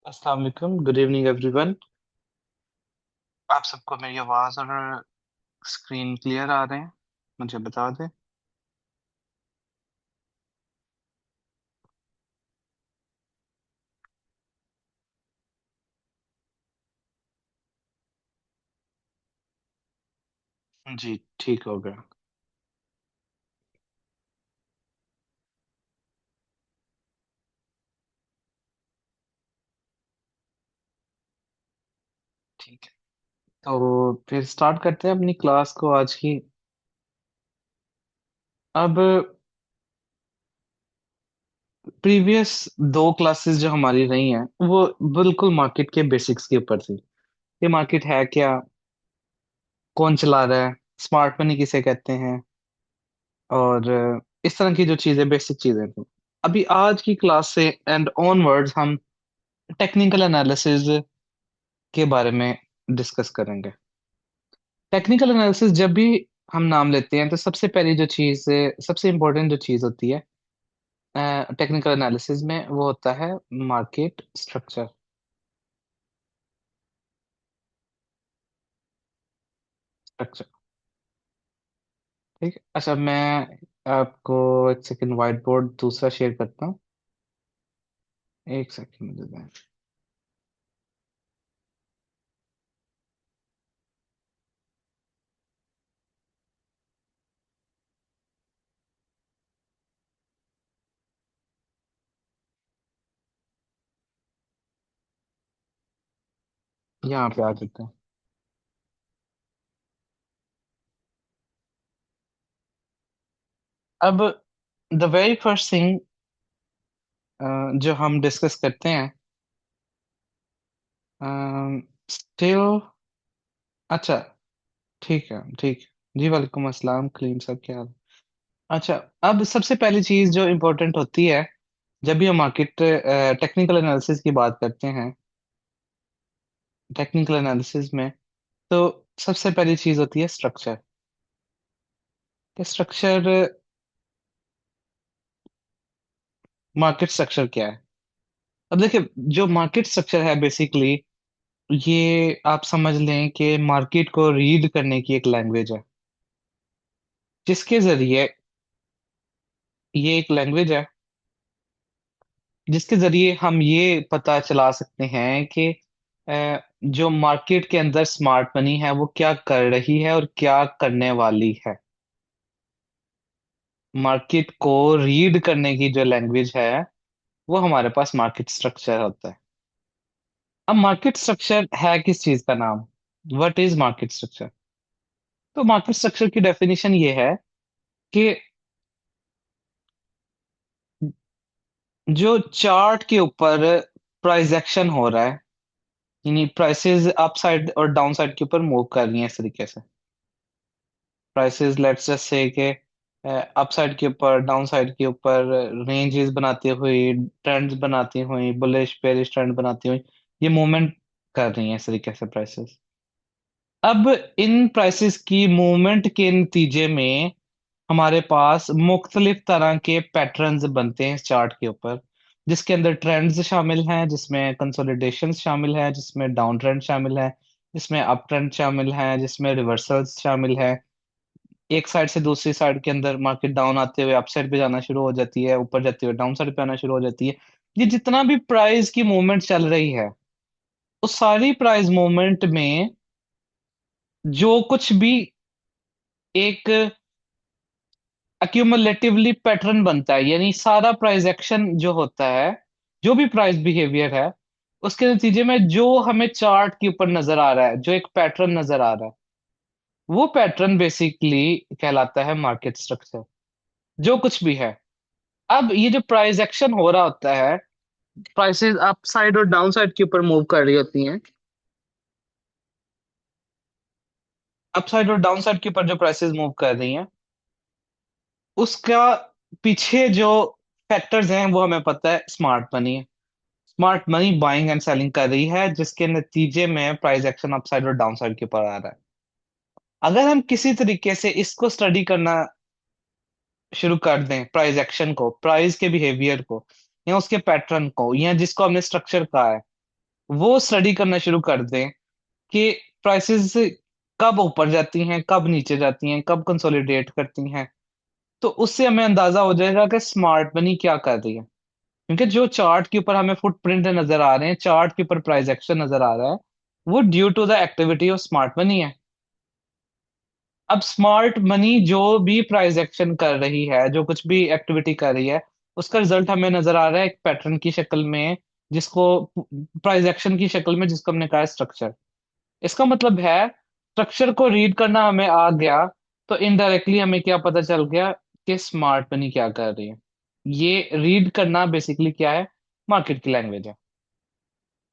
अस्सलाम वालेकुम, good evening everyone. आप सबको मेरी आवाज़ और स्क्रीन क्लियर आ रहे हैं? मुझे बता दें। जी, ठीक हो गया। ठीक है, तो फिर स्टार्ट करते हैं अपनी क्लास को आज की। अब प्रीवियस दो क्लासेस जो हमारी रही हैं वो बिल्कुल मार्केट के बेसिक्स के ऊपर थी। ये मार्केट है क्या, कौन चला रहा है, स्मार्ट मनी किसे कहते हैं, और इस तरह की जो चीज़ें बेसिक चीज़ें थी। अभी आज की क्लास से एंड ऑनवर्ड्स हम टेक्निकल एनालिसिस के बारे में डिस्कस करेंगे। टेक्निकल एनालिसिस जब भी हम नाम लेते हैं तो सबसे पहली जो चीज़, सबसे इम्पोर्टेंट जो चीज़ होती है टेक्निकल एनालिसिस में, वो होता है मार्केट स्ट्रक्चर। स्ट्रक्चर, ठीक है। अच्छा, मैं आपको एक सेकंड व्हाइट बोर्ड दूसरा शेयर करता हूँ। एक सेकंड मुझे दें। यहाँ पे आ जाते हैं। अब द वेरी फर्स्ट थिंग जो हम डिस्कस करते हैं, स्टिल, अच्छा, ठीक है, ठीक है जी, वालेकुम अस्सलाम, कलीम साहब क्या हाल है? अच्छा, अब सबसे पहली चीज जो इम्पोर्टेंट होती है जब भी हम मार्केट टेक्निकल एनालिसिस की बात करते हैं, टेक्निकल एनालिसिस में, तो सबसे पहली चीज होती है स्ट्रक्चर। स्ट्रक्चर, मार्केट स्ट्रक्चर क्या है? अब देखिए, जो मार्केट स्ट्रक्चर है बेसिकली, ये आप समझ लें कि मार्केट को रीड करने की एक लैंग्वेज है, जिसके जरिए, ये एक लैंग्वेज है जिसके जरिए हम ये पता चला सकते हैं कि जो मार्केट के अंदर स्मार्ट मनी है वो क्या कर रही है और क्या करने वाली है। मार्केट को रीड करने की जो लैंग्वेज है वो हमारे पास मार्केट स्ट्रक्चर होता है। अब मार्केट स्ट्रक्चर है किस चीज का नाम? What is market structure? तो मार्केट स्ट्रक्चर की डेफिनेशन ये है कि जो चार्ट के ऊपर प्राइस एक्शन हो रहा है, यानी प्राइसेस अप साइड और डाउन साइड के ऊपर मूव कर रही हैं इस तरीके से। प्राइसेस लेट्स जस्ट से कि अप साइड के ऊपर, डाउन साइड के ऊपर रेंजेस बनाती हुई, ट्रेंड्स बनाती हुई, बुलिश बेरिश ट्रेंड बनाती हुई ये मूवमेंट कर रही हैं इस तरीके से प्राइसेस। अब इन प्राइसेस की मूवमेंट के नतीजे में हमारे पास मुख्तलिफ तरह के पैटर्न्स बनते हैं इस चार्ट के ऊपर, जिसके अंदर ट्रेंड्स शामिल हैं, जिसमें कंसोलिडेशन शामिल है, जिसमें डाउन ट्रेंड शामिल है, जिसमें अप ट्रेंड शामिल है, जिसमें रिवर्सल्स शामिल है। एक साइड से दूसरी साइड के अंदर मार्केट डाउन आते हुए अप साइड पे जाना शुरू हो जाती है, ऊपर जाते हुए डाउन साइड पे आना शुरू हो जाती है। ये जितना भी प्राइस की मूवमेंट चल रही है, उस सारी प्राइस मूवमेंट में जो कुछ भी एक अक्यूमुलेटिवली पैटर्न बनता है, यानी सारा प्राइस एक्शन जो होता है, जो भी प्राइस बिहेवियर है, उसके नतीजे में जो हमें चार्ट के ऊपर नजर आ रहा है, जो एक पैटर्न नजर आ रहा है, वो पैटर्न बेसिकली कहलाता है मार्केट स्ट्रक्चर, जो कुछ भी है। अब ये जो प्राइस एक्शन हो रहा होता है, प्राइसेस अप साइड और डाउन साइड के ऊपर मूव कर रही होती हैं। अप साइड और डाउन साइड के ऊपर जो प्राइसेस मूव कर रही हैं, उसका पीछे जो फैक्टर्स हैं वो हमें पता है, स्मार्ट मनी है। Smart money buying and selling कर रही है, जिसके नतीजे में प्राइस एक्शन अप साइड और डाउन साइड के ऊपर आ रहा है। अगर हम किसी तरीके से इसको स्टडी करना शुरू कर दें, प्राइस एक्शन को, प्राइस के बिहेवियर को, या उसके पैटर्न को, या जिसको हमने स्ट्रक्चर कहा है, वो स्टडी करना शुरू कर दें कि प्राइसेस कब ऊपर जाती हैं, कब नीचे जाती हैं, कब कंसोलिडेट करती हैं, तो उससे हमें अंदाजा हो जाएगा कि स्मार्ट मनी क्या कर रही है। क्योंकि जो चार्ट के ऊपर हमें फुटप्रिंट नजर आ रहे हैं, चार्ट के ऊपर प्राइस एक्शन नजर आ रहा है, वो due to the activity of smart money है। अब स्मार्ट मनी जो भी प्राइस एक्शन कर रही है, जो कुछ भी एक्टिविटी कर रही है, उसका रिजल्ट हमें नजर आ रहा है एक पैटर्न की शक्ल में, जिसको प्राइस एक्शन की शक्ल में, जिसको हमने कहा है स्ट्रक्चर। इसका मतलब है स्ट्रक्चर को रीड करना हमें आ गया, तो इनडायरेक्टली हमें क्या पता चल गया कि स्मार्ट मनी क्या कर रही है। ये रीड करना बेसिकली क्या है, मार्केट की लैंग्वेज है।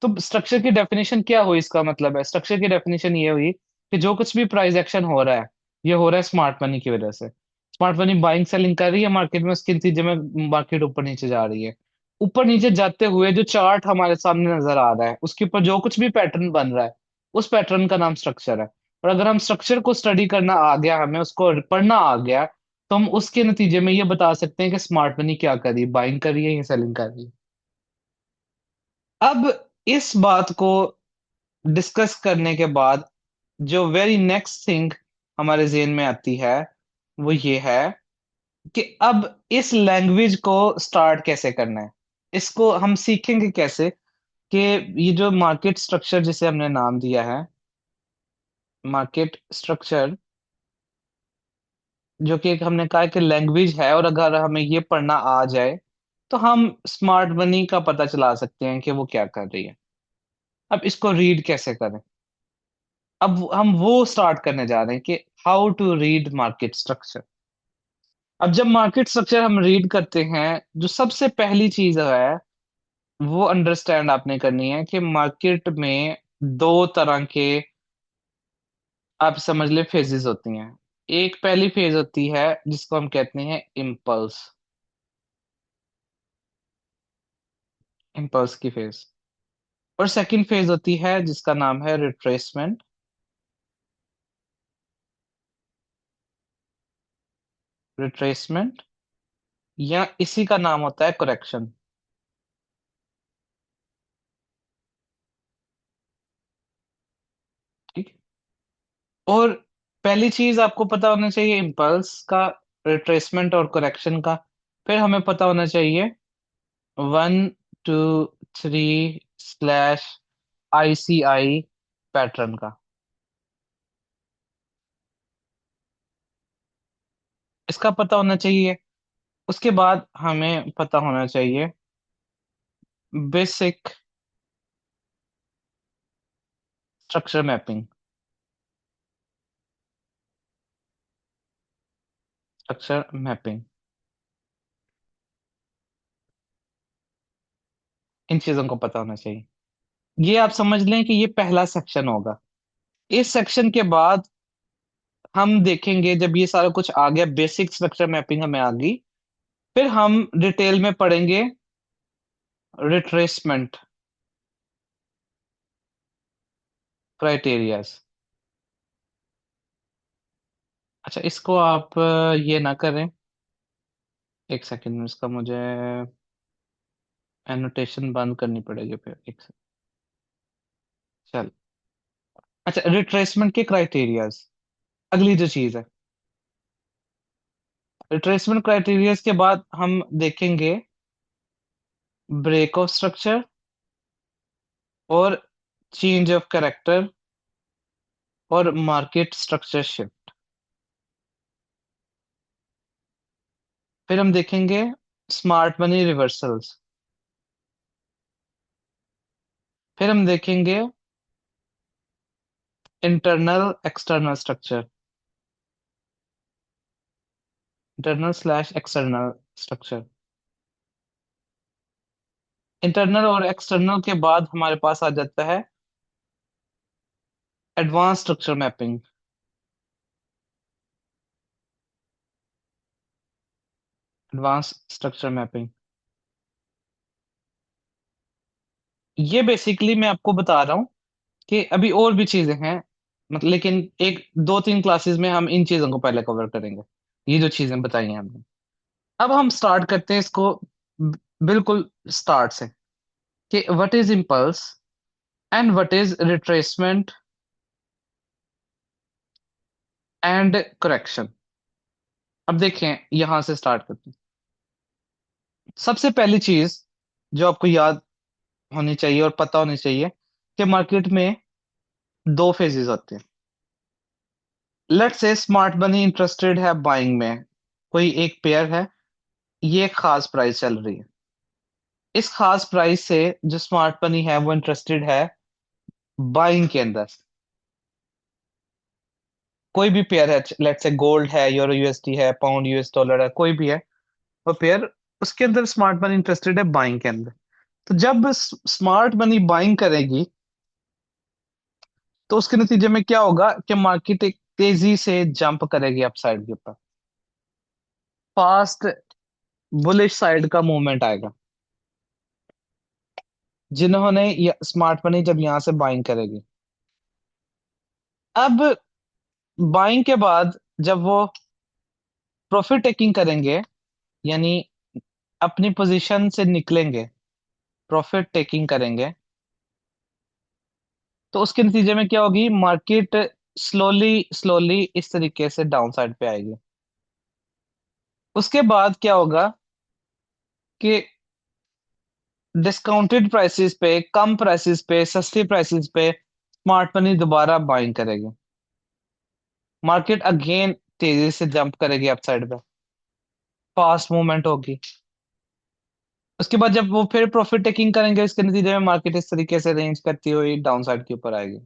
तो स्ट्रक्चर की डेफिनेशन क्या हुई, इसका मतलब है स्ट्रक्चर की डेफिनेशन ये हुई कि जो कुछ भी प्राइस एक्शन हो रहा है, ये हो रहा है स्मार्ट मनी की वजह से। स्मार्ट मनी बाइंग सेलिंग कर रही है मार्केट में, उसके नतीजे में मार्केट ऊपर नीचे जा रही है। ऊपर नीचे जाते हुए जो चार्ट हमारे सामने नजर आ रहा है, उसके ऊपर जो कुछ भी पैटर्न बन रहा है, उस पैटर्न का नाम स्ट्रक्चर है। और अगर हम स्ट्रक्चर को स्टडी करना आ गया, हमें उसको पढ़ना आ गया, तो हम उसके नतीजे में ये बता सकते हैं कि स्मार्ट मनी क्या कर रही है, बाइंग कर रही है या सेलिंग कर रही है। अब इस बात को डिस्कस करने के बाद जो वेरी नेक्स्ट थिंग हमारे जेहन में आती है, वो ये है कि अब इस लैंग्वेज को स्टार्ट कैसे करना है। इसको हम सीखेंगे कैसे कि ये जो मार्केट स्ट्रक्चर जिसे हमने नाम दिया है, मार्केट स्ट्रक्चर, जो कि एक हमने कहा है कि लैंग्वेज है, और अगर हमें ये पढ़ना आ जाए तो हम स्मार्ट मनी का पता चला सकते हैं कि वो क्या कर रही है। अब इसको रीड कैसे करें, अब हम वो स्टार्ट करने जा रहे हैं कि how to read market structure. अब जब मार्केट स्ट्रक्चर हम रीड करते हैं, जो सबसे पहली चीज है वो अंडरस्टैंड आपने करनी है कि मार्केट में दो तरह के, आप समझ ले, फेजेस होती हैं। एक पहली फेज होती है जिसको हम कहते हैं इम्पल्स, इम्पल्स की फेज। और सेकंड फेज होती है जिसका नाम है रिट्रेसमेंट, रिट्रेसमेंट, या इसी का नाम होता है करेक्शन। ठीक। और पहली चीज आपको पता होना चाहिए इम्पल्स का, रिट्रेसमेंट और करेक्शन का। फिर हमें पता होना चाहिए 1 2 3 ICI पैटर्न का। इसका पता होना चाहिए। उसके बाद हमें पता होना चाहिए basic structure mapping, structure mapping, इन चीजों को पता होना चाहिए। ये आप समझ लें कि ये पहला सेक्शन होगा। इस सेक्शन के बाद हम देखेंगे, जब ये सारा कुछ आ गया, बेसिक स्ट्रक्चर मैपिंग हमें आ गई, फिर हम डिटेल में पढ़ेंगे रिट्रेसमेंट क्राइटेरियाज। अच्छा, इसको आप ये ना करें, एक सेकंड में इसका मुझे एनोटेशन बंद करनी पड़ेगी फिर, एक सेकंड। चल, अच्छा, रिट्रेसमेंट के क्राइटेरियाज, अगली जो चीज है। रिट्रेसमेंट क्राइटेरियाज के बाद हम देखेंगे ब्रेक ऑफ स्ट्रक्चर और चेंज ऑफ कैरेक्टर और मार्केट स्ट्रक्चर शिफ्ट। फिर हम देखेंगे स्मार्ट मनी रिवर्सल्स। फिर हम देखेंगे internal external structure, internal slash external structure. Internal और एक्सटर्नल के बाद हमारे पास आ जाता है advance structure mapping, advance structure mapping. ये बेसिकली मैं आपको बता रहा हूँ कि अभी और भी चीजें हैं, मतलब, लेकिन एक दो तीन क्लासेस में हम इन चीजों को पहले कवर करेंगे, ये जो चीजें बताई हैं हमने। अब हम स्टार्ट करते हैं इसको बिल्कुल स्टार्ट से, कि what is impulse, and what is retracement and correction. अब देखें, यहां से स्टार्ट करते हैं। सबसे पहली चीज जो आपको याद होनी चाहिए और पता होनी चाहिए कि मार्केट में दो फेजेस होते हैं। Let's say smart money interested है बाइंग में, कोई एक पेयर है, ये एक खास प्राइस चल रही है। इस खास प्राइस से जो स्मार्ट मनी है वो इंटरेस्टेड है बाइंग के अंदर। कोई भी पेयर है, लेट्स से गोल्ड है, यूरो यूएसडी है, पाउंड यूएस डॉलर है, कोई भी है वो पेयर, उसके अंदर स्मार्ट मनी इंटरेस्टेड है बाइंग के अंदर। तो जब स्मार्ट मनी बाइंग करेगी तो उसके नतीजे में क्या होगा कि मार्केट एक तेजी से जंप करेगी अपसाइड के ऊपर, फास्ट बुलिश साइड का मूवमेंट आएगा। जिन्होंने स्मार्ट मनी जब यहां से बाइंग करेगी, अब बाइंग के बाद जब वो प्रॉफिट टेकिंग करेंगे, यानी अपनी पोजीशन से निकलेंगे, प्रॉफिट टेकिंग करेंगे, तो उसके नतीजे में क्या होगी, मार्केट स्लोली स्लोली इस तरीके से डाउन साइड पे आएगी। उसके बाद क्या होगा कि डिस्काउंटेड प्राइसेस पे, कम प्राइसेस पे, सस्ती प्राइसेस पे स्मार्ट मनी दोबारा बाइंग करेगी। मार्केट अगेन तेजी से जंप करेगी अपसाइड पे, फास्ट मूवमेंट होगी। उसके बाद जब वो फिर प्रॉफिट टेकिंग करेंगे, इसके नतीजे में मार्केट इस तरीके से रेंज करती हुई डाउन साइड के ऊपर आएगी।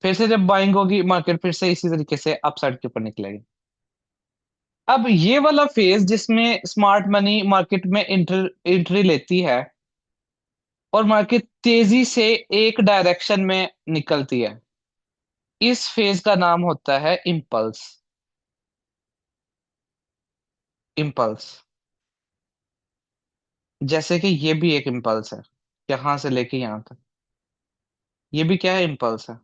फिर से जब बाइंग होगी, मार्केट फिर से इसी तरीके से अप साइड के ऊपर निकलेगी। अब ये वाला फेज जिसमें स्मार्ट मनी मार्केट में एंट्री लेती है और मार्केट तेजी से एक डायरेक्शन में निकलती है, इस फेज का नाम होता है इम्पल्स। इम्पल्स, जैसे कि ये भी एक इम्पल्स है, यहां से लेके यहां तक, ये भी क्या है, इम्पल्स है।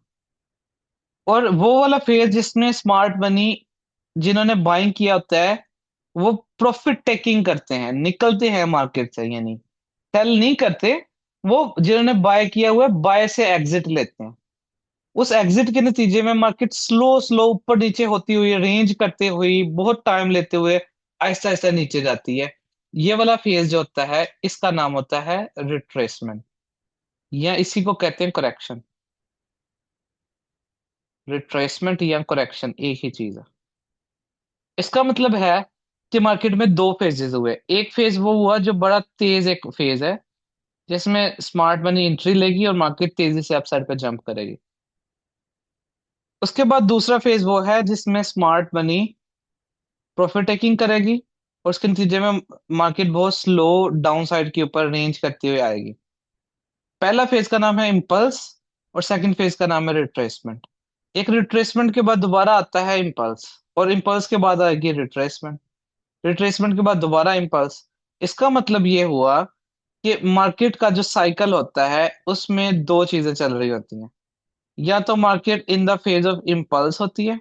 और वो वाला फेज जिसमें स्मार्ट मनी जिन्होंने बाइंग किया होता है वो प्रॉफिट टेकिंग करते हैं, निकलते हैं मार्केट से, यानी सेल नहीं करते। वो जिन्होंने बाय किया हुआ है, बाय से एग्जिट लेते हैं। उस एग्जिट के नतीजे में मार्केट स्लो स्लो ऊपर नीचे होती हुई, रेंज करते हुई, बहुत टाइम लेते हुए आहिस्ता आहिस्ता नीचे जाती है। ये वाला फेज जो होता है इसका नाम होता है रिट्रेसमेंट, या इसी को कहते हैं करेक्शन। रिट्रेसमेंट या करेक्शन एक ही चीज है। इसका मतलब है कि मार्केट में दो फेजेस हुए। एक फेज वो हुआ जो बड़ा तेज एक फेज है, जिसमें स्मार्ट मनी एंट्री लेगी और मार्केट तेजी से अपसाइड पे जंप करेगी। उसके बाद दूसरा फेज वो है जिसमें स्मार्ट मनी प्रॉफिट टेकिंग करेगी और उसके नतीजे में मार्केट बहुत स्लो डाउन साइड के ऊपर रेंज करते हुए आएगी। पहला फेज का नाम है इम्पल्स और सेकंड फेज का नाम है रिट्रेसमेंट। एक रिट्रेसमेंट के बाद दोबारा आता है इम्पल्स, और इम्पल्स के बाद आएगी रिट्रेसमेंट, रिट्रेसमेंट के बाद दोबारा इम्पल्स। इसका मतलब ये हुआ कि मार्केट का जो साइकिल होता है उसमें दो चीजें चल रही होती हैं। या तो market in the phase of impulse होती है,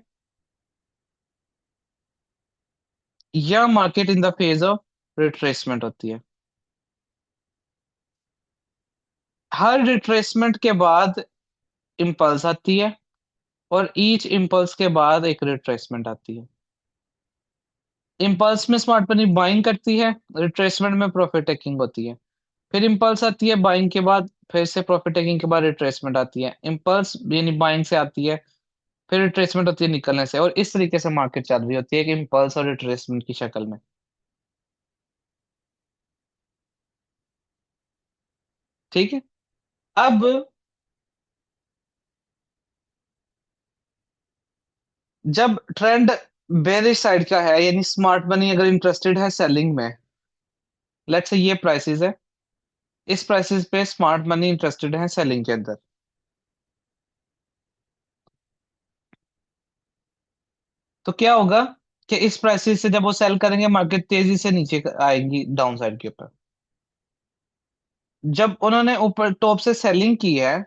या market in the phase of retracement होती है। हर रिट्रेसमेंट के बाद इम्पल्स आती है और ईच इम्पल्स के बाद एक रिट्रेसमेंट आती है। इम्पल्स में स्मार्ट मनी बाइंग करती है, रिट्रेसमेंट में प्रॉफिट टेकिंग होती है। फिर इम्पल्स आती है बाइंग के बाद, फिर से प्रॉफिट टेकिंग के बाद रिट्रेसमेंट आती है। इम्पल्स यानी बाइंग से आती है, फिर रिट्रेसमेंट होती है निकलने से, और इस तरीके से मार्केट चल रही होती है कि इम्पल्स और रिट्रेसमेंट की शक्ल में। ठीक है। अब जब ट्रेंड बेरिश साइड का है, यानी स्मार्ट मनी अगर इंटरेस्टेड है सेलिंग में, लेट्स से ये प्राइसेस है, इस प्राइसेस पे स्मार्ट मनी इंटरेस्टेड है सेलिंग के अंदर, तो क्या होगा कि इस प्राइसेस से जब वो सेल करेंगे मार्केट तेजी से नीचे आएगी डाउन साइड के ऊपर। जब उन्होंने ऊपर टॉप से सेलिंग की है,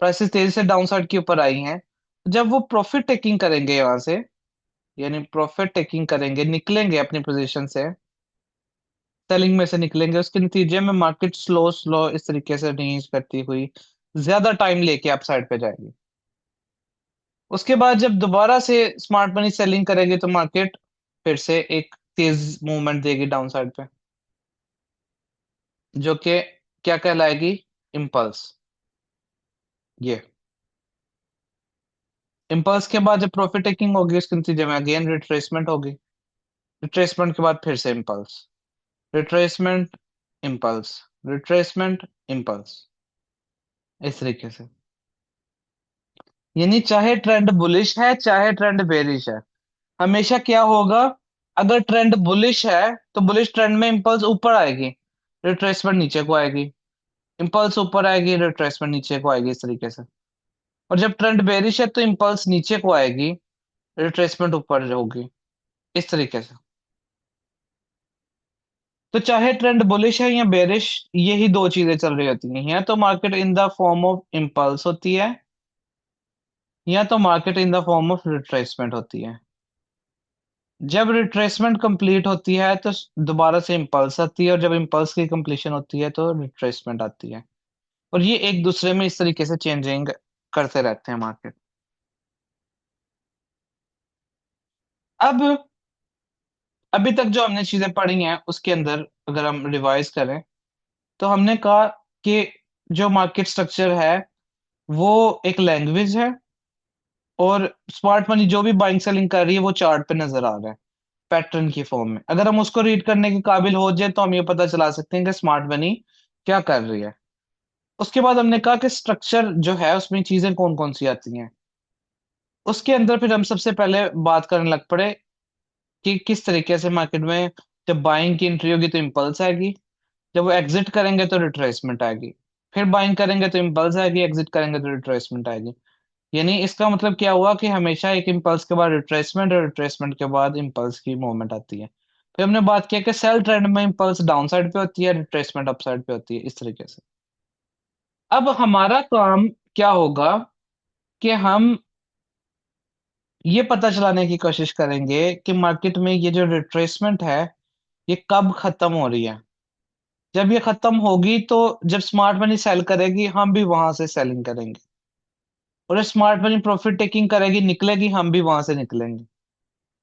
प्राइसेस तेजी से डाउन साइड के ऊपर आई हैं, जब वो प्रॉफिट टेकिंग करेंगे वहां से, यानी प्रॉफिट टेकिंग करेंगे, निकलेंगे अपनी पोजीशन से, सेलिंग में से निकलेंगे, उसके नतीजे में मार्केट स्लो स्लो इस तरीके से रेंज करती हुई ज्यादा टाइम लेके अप साइड पे जाएगी। उसके बाद जब दोबारा से स्मार्ट मनी सेलिंग करेगी तो मार्केट फिर से एक तेज मूवमेंट देगी डाउन साइड पे, जो कि क्या कहलाएगी, इम्पल्स। ये इम्पल्स के बाद जब प्रॉफिट टेकिंग होगी उसके नतीजे में अगेन रिट्रेसमेंट होगी। रिट्रेसमेंट के बाद फिर से impulse, retracement, impulse, retracement, impulse, इस तरीके से। यानी चाहे ट्रेंड बुलिश है चाहे ट्रेंड बेरिश है, हमेशा क्या होगा, अगर ट्रेंड बुलिश है तो बुलिश ट्रेंड में इम्पल्स ऊपर आएगी, रिट्रेसमेंट नीचे को आएगी, इम्पल्स ऊपर आएगी, रिट्रेसमेंट नीचे को आएगी, इस तरीके से। और जब ट्रेंड बेरिश है तो इम्पल्स नीचे को आएगी, रिट्रेसमेंट ऊपर होगी, इस तरीके से। तो चाहे ट्रेंड बुलिश है या बेरिश, यही दो चीजें चल रही होती हैं, या तो market in the form of impulse होती है या तो market in the form of retracement होती है। जब रिट्रेसमेंट कंप्लीट होती है तो दोबारा से इम्पल्स आती है, और जब इम्पल्स की कंप्लीशन होती है तो रिट्रेसमेंट आती है। और ये एक दूसरे में इस तरीके से चेंजिंग करते रहते हैं मार्केट। अब अभी तक जो हमने चीजें पढ़ी हैं उसके अंदर अगर हम रिवाइज करें तो हमने कहा कि जो मार्केट स्ट्रक्चर है वो एक लैंग्वेज है, और स्मार्ट मनी जो भी बाइंग सेलिंग कर रही है वो चार्ट पे नजर आ रहा है पैटर्न की फॉर्म में। अगर हम उसको रीड करने के काबिल हो जाए तो हम ये पता चला सकते हैं कि स्मार्ट मनी क्या कर रही है। उसके बाद हमने कहा कि स्ट्रक्चर जो है उसमें चीजें कौन कौन सी आती हैं। उसके अंदर फिर हम सबसे पहले बात करने लग पड़े कि किस तरीके से मार्केट में जब बाइंग की एंट्री होगी तो इम्पल्स आएगी, जब वो एग्जिट करेंगे तो रिट्रेसमेंट आएगी, फिर बाइंग करेंगे तो इम्पल्स आएगी, एग्जिट करेंगे तो रिट्रेसमेंट आएगी। यानी इसका मतलब क्या हुआ कि हमेशा एक इम्पल्स के बाद रिट्रेसमेंट और रिट्रेसमेंट के बाद इम्पल्स की मूवमेंट आती है। फिर हमने बात किया कि सेल ट्रेंड में इम्पल्स डाउन साइड पे होती है, रिट्रेसमेंट अप साइड पे होती है, इस तरीके से। अब हमारा काम क्या होगा कि हम ये पता चलाने की कोशिश करेंगे कि मार्केट में ये जो रिट्रेसमेंट है ये कब खत्म हो रही है। जब ये खत्म होगी तो जब स्मार्ट मनी सेल करेगी हम भी वहां से सेलिंग करेंगे, और स्मार्ट मनी प्रॉफिट टेकिंग करेगी निकलेगी हम भी वहां से निकलेंगे।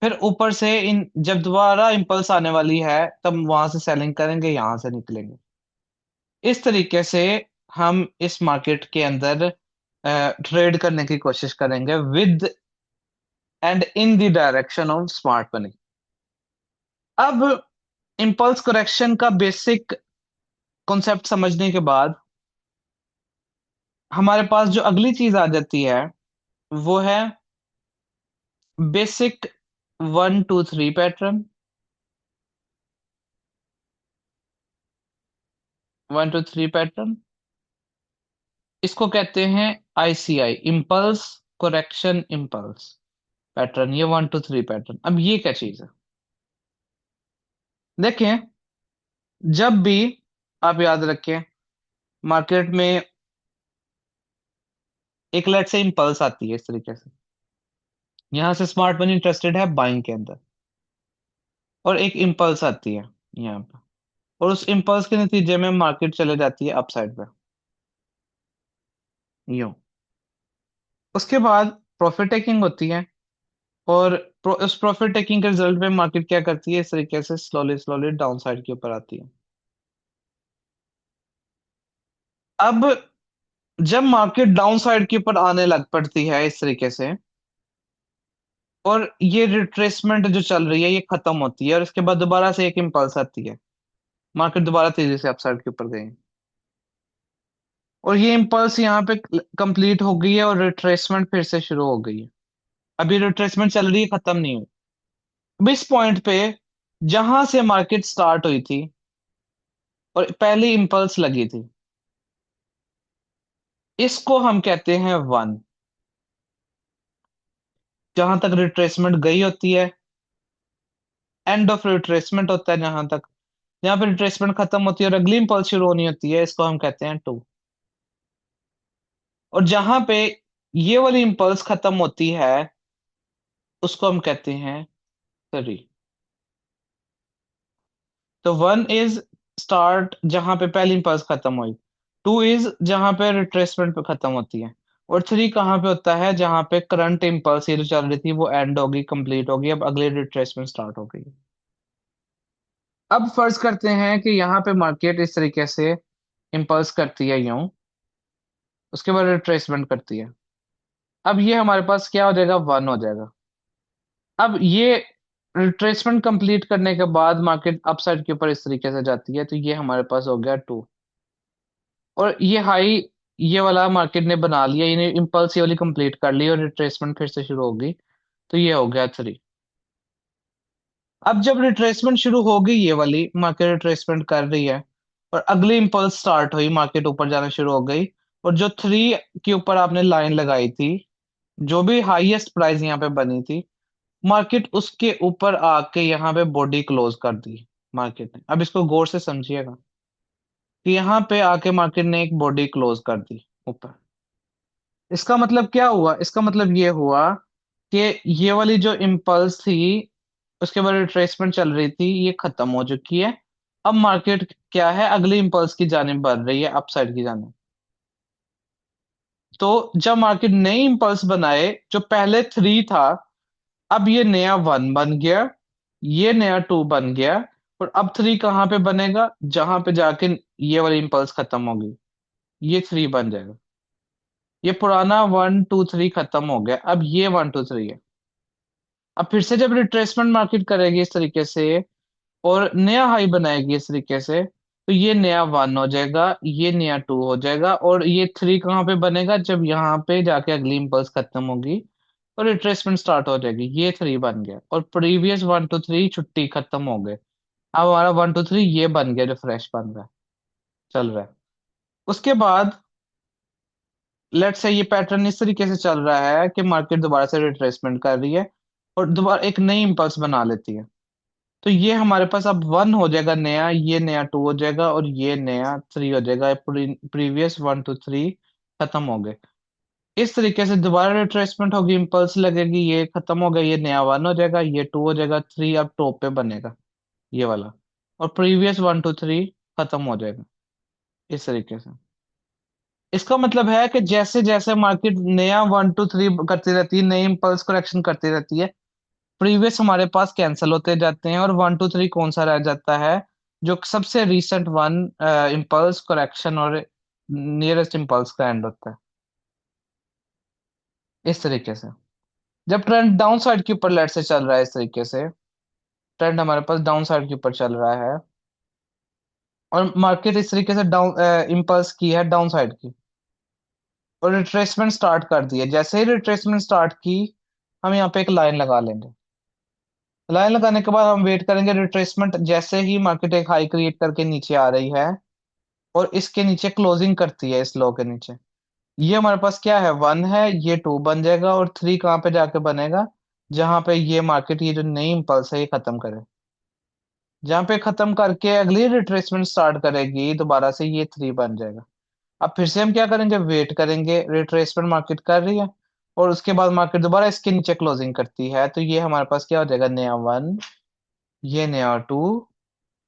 फिर ऊपर से इन जब दोबारा इम्पल्स आने वाली है तब वहां से सेलिंग करेंगे, यहां से निकलेंगे। इस तरीके से हम इस मार्केट के अंदर ट्रेड करने की कोशिश करेंगे with and in the direction of smart money. अब इम्पल्स करेक्शन का बेसिक कॉन्सेप्ट समझने के बाद हमारे पास जो अगली चीज आ जाती है वो है बेसिक 1 2 3 पैटर्न। 1 2 3 पैटर्न, इसको कहते हैं ICI, impulse correction impulse pattern. ये 1 2 3 पैटर्न। अब ये क्या चीज है, देखें। जब भी आप याद रखें मार्केट में एक लेट से इम्पल्स आती है इस तरीके से, यहां से स्मार्ट मनी इंटरेस्टेड है बाइंग के अंदर, और एक इम्पल्स आती है यहाँ पे, और उस इम्पल्स के नतीजे में मार्केट चले जाती है अपसाइड पे, यूं। उसके बाद प्रॉफिट टेकिंग होती है, और उस प्रॉफिट टेकिंग के रिजल्ट में मार्केट क्या करती है, इस तरीके से स्लोली स्लोली डाउन साइड के ऊपर आती है। अब जब मार्केट डाउन साइड के ऊपर आने लग पड़ती है इस तरीके से, और ये रिट्रेसमेंट जो चल रही है ये खत्म होती है, और इसके बाद दोबारा से एक इम्पल्स आती है, मार्केट दोबारा तेजी से अपसाइड के ऊपर गई, और ये इम्पल्स यहाँ पे कंप्लीट हो गई है और रिट्रेसमेंट फिर से शुरू हो गई है। अभी रिट्रेसमेंट चल रही है, खत्म नहीं हुई। अब इस पॉइंट पे जहां से मार्केट स्टार्ट हुई थी और पहली इम्पल्स लगी थी, इसको हम कहते हैं 1। जहां तक रिट्रेसमेंट गई होती है, एंड ऑफ रिट्रेसमेंट होता है जहां तक, जहां पे रिट्रेसमेंट खत्म होती है और अगली इम्पल्स शुरू होनी होती है, इसको हम कहते हैं 2। और जहां पे ये वाली इम्पल्स खत्म होती है उसको हम कहते हैं 3। तो 1 इज स्टार्ट जहां पे पहली इम्पल्स खत्म हुई, टू इज जहां पे रिट्रेसमेंट पे खत्म होती है, और थ्री कहाँ पे होता है, जहां पे करंट इम्पल्स ये जो चल रही थी वो एंड होगी, कंप्लीट होगी, अब अगली रिट्रेसमेंट स्टार्ट हो गई। अब फर्ज करते हैं कि यहाँ पे मार्केट इस तरीके से इम्पल्स करती है यूं, उसके बाद रिट्रेसमेंट करती है। अब ये हमारे पास क्या हो जाएगा, वन हो जाएगा। अब ये रिट्रेसमेंट कंप्लीट करने के बाद मार्केट अपसाइड के ऊपर इस तरीके से जाती है, तो ये हमारे पास हो गया टू। और ये हाई ये वाला मार्केट ने बना लिया, ये इम्पल्स ये वाली कंप्लीट कर ली और रिट्रेसमेंट फिर से शुरू हो गई, तो ये हो गया थ्री। अब जब रिट्रेसमेंट शुरू हो गई, ये वाली मार्केट रिट्रेसमेंट कर रही है और अगली इम्पल्स स्टार्ट हुई, मार्केट ऊपर जाना शुरू हो गई, और जो थ्री के ऊपर आपने लाइन लगाई थी, जो भी हाईएस्ट प्राइस यहाँ पे बनी थी, मार्केट उसके ऊपर आके यहाँ पे बॉडी क्लोज कर दी मार्केट ने। अब इसको गौर से समझिएगा कि यहाँ पे आके मार्केट ने एक बॉडी क्लोज कर दी ऊपर। इसका मतलब क्या हुआ, इसका मतलब ये हुआ कि ये वाली जो इम्पल्स थी, उसके बाद रिट्रेसमेंट चल रही थी, ये खत्म हो चुकी है। अब मार्केट क्या है, अगली इम्पल्स की जानिब बढ़ रही है, अपसाइड की जानिब। तो जब मार्केट नई इम्पल्स बनाए, जो पहले थ्री था, अब ये नया वन बन गया, ये नया टू बन गया, और अब थ्री कहाँ पे बनेगा, जहां पे जाके ये वाली इम्पल्स खत्म होगी, ये थ्री बन जाएगा। ये पुराना वन टू थ्री खत्म हो गया, अब ये वन टू थ्री है। अब फिर से जब रिट्रेसमेंट मार्केट करेगी इस तरीके से और नया हाई बनाएगी इस तरीके से, तो ये नया वन हो जाएगा, ये नया टू हो जाएगा, और ये थ्री कहाँ पे बनेगा, जब यहाँ पे जाके अगली इम्पल्स खत्म होगी और रिट्रेसमेंट स्टार्ट हो जाएगी, ये थ्री बन गया, और प्रीवियस वन टू थ्री छुट्टी खत्म हो गए। अब हमारा वन टू थ्री ये बन गया, जो फ्रेश बन रहा है, चल रहा है। उसके बाद लेट से ये पैटर्न इस तरीके से चल रहा है कि मार्केट दोबारा से रिट्रेसमेंट कर रही है और दोबारा एक नई इम्पल्स बना लेती है, तो ये हमारे पास अब वन हो जाएगा नया, ये नया टू हो जाएगा, और ये नया थ्री हो जाएगा। प्रीवियस वन टू थ्री खत्म हो गए। इस तरीके से दोबारा रिट्रेसमेंट होगी, इम्पल्स लगेगी, ये खत्म हो गया, ये नया वन हो जाएगा, ये टू हो जाएगा, थ्री अब टॉप पे बनेगा, ये वाला, और प्रीवियस वन टू थ्री खत्म हो जाएगा इस तरीके से। इसका मतलब है कि जैसे जैसे मार्केट नया वन टू थ्री करती रहती है, नई इम्पल्स करेक्शन करती रहती है, प्रीवियस हमारे पास कैंसिल होते जाते हैं, और वन टू थ्री कौन सा रह जाता है, जो सबसे रीसेंट वन इम्पल्स करेक्शन और नियरेस्ट इम्पल्स का एंड होता है, इस तरीके से। जब ट्रेंड डाउन साइड के ऊपर लेट से चल रहा है इस तरीके से, ट्रेंड हमारे पास डाउन साइड के ऊपर चल रहा है, और मार्केट इस तरीके से डाउन इम्पल्स की है डाउन साइड की, और रिट्रेसमेंट स्टार्ट कर दी है। जैसे ही रिट्रेसमेंट स्टार्ट की, हम यहाँ पे एक लाइन लगा लेंगे। लाइन लगाने के बाद हम वेट करेंगे रिट्रेसमेंट, जैसे ही मार्केट एक हाई क्रिएट करके नीचे आ रही है और इसके नीचे क्लोजिंग करती है, इस लो के नीचे, ये हमारे पास क्या है, वन है, ये टू बन जाएगा, और थ्री कहाँ पे जाके बनेगा, जहां पे ये मार्केट ये जो नई इम्पल्स है ये खत्म करे, जहां पे खत्म करके अगली रिट्रेसमेंट स्टार्ट करेगी दोबारा से, ये थ्री बन जाएगा। अब फिर से हम क्या करेंगे, वेट करेंगे, रिट्रेसमेंट मार्केट कर रही है, और उसके बाद मार्केट दोबारा इसके नीचे क्लोजिंग करती है, तो ये हमारे पास क्या हो जाएगा, नया वन, ये नया टू,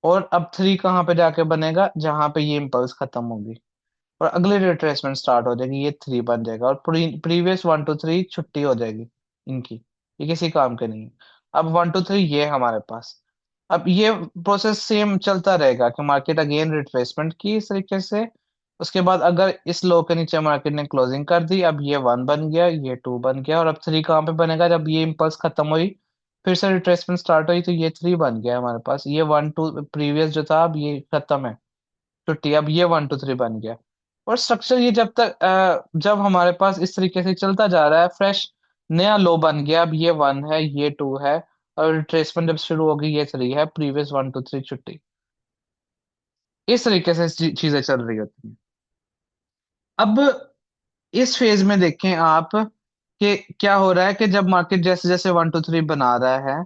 और अब थ्री कहाँ पे जाके बनेगा, जहां पे ये इम्पल्स खत्म होगी, और अगली रिट्रेसमेंट स्टार्ट हो जाएगी, ये थ्री बन जाएगा, और प्रीवियस वन टू थ्री छुट्टी हो जाएगी इनकी, ये किसी काम के नहीं है। अब वन टू थ्री ये है हमारे पास। अब ये प्रोसेस सेम चलता रहेगा कि मार्केट अगेन रिट्रेसमेंट की इस तरीके से, उसके बाद अगर इस लो के नीचे मार्केट ने क्लोजिंग कर दी, अब ये वन बन गया, ये टू बन गया, और अब थ्री कहाँ पे बनेगा, जब ये इम्पल्स खत्म हुई फिर से रिट्रेसमेंट स्टार्ट हुई, तो ये थ्री बन गया हमारे पास, ये वन टू प्रीवियस जो था अब ये खत्म है, छुट्टी, अब ये वन टू थ्री बन गया। और स्ट्रक्चर ये जब तक जब हमारे पास इस तरीके से चलता जा रहा है, फ्रेश नया लो बन गया, अब ये वन है, ये टू है, और रिट्रेसमेंट जब शुरू होगी ये थ्री है, प्रीवियस वन टू थ्री छुट्टी, इस तरीके से चीजें चल रही होती हैं। अब इस फेज में देखें आप कि क्या हो रहा है, कि जब मार्केट जैसे जैसे वन टू थ्री बना रहा है,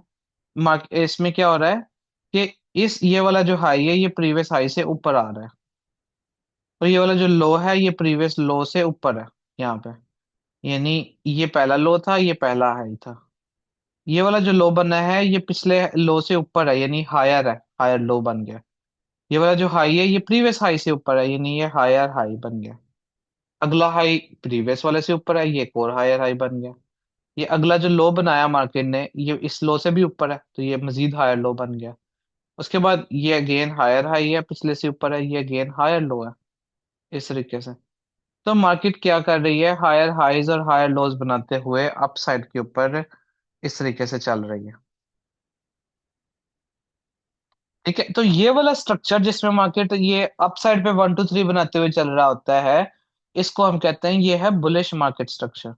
मार्केट इसमें क्या हो रहा है कि इस ये वाला जो हाई है ये प्रीवियस हाई से ऊपर आ रहा है, और ये वाला जो लो है ये प्रीवियस लो से ऊपर है यहाँ पे, यानी ये पहला लो था, ये पहला हाई था, ये वाला जो लो बना है ये पिछले लो से ऊपर है, यानी हायर है, हायर लो बन गया। ये वाला जो हाई है ये प्रीवियस हाई से ऊपर है, यानी ये हायर हाई बन गया। अगला हाई प्रीवियस वाले से ऊपर है, ये एक और हायर हाई बन गया। ये अगला जो लो बनाया मार्केट ने, ये इस लो से भी ऊपर है, तो ये मजीद हायर लो बन गया। उसके बाद ये अगेन हायर हाई है, पिछले से ऊपर है, ये अगेन हायर लो है। इस तरीके से तो मार्केट क्या कर रही है, हायर हाईज और हायर लोज बनाते हुए अप साइड के ऊपर इस तरीके से चल रही है। ठीक है, तो ये वाला स्ट्रक्चर जिसमें मार्केट ये अप साइड पे 1 2 3 बनाते हुए चल रहा होता है, इसको हम कहते हैं ये है bullish market structure.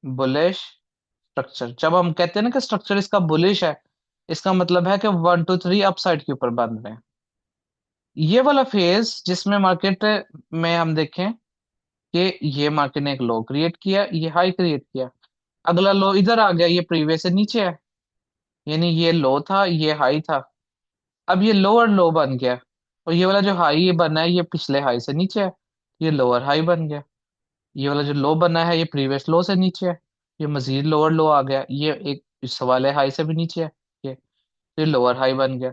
Bullish structure, जब हम कहते हैं ना कि स्ट्रक्चर इसका बुलिश है, इसका मतलब है कि 1 2 3 अप साइड के ऊपर बन रहे हैं। ये वाला फेज जिसमें मार्केट में हम देखें कि ये मार्केट ने एक लो क्रिएट किया, ये हाई क्रिएट किया, अगला लो इधर आ गया, ये प्रीवियस से नीचे है, यानी ये लो था ये हाई था। अब ये लोअर लो बन गया, और ये वाला जो हाई ये बना है ये पिछले हाई से नीचे है, ये लोअर हाई बन गया। ये वाला जो लो बना है ये प्रीवियस लो से नीचे है, ये मजीद लोअर लो आ गया, ये एक इस वाले हाई से भी नीचे है, ये लोअर हाई बन गया।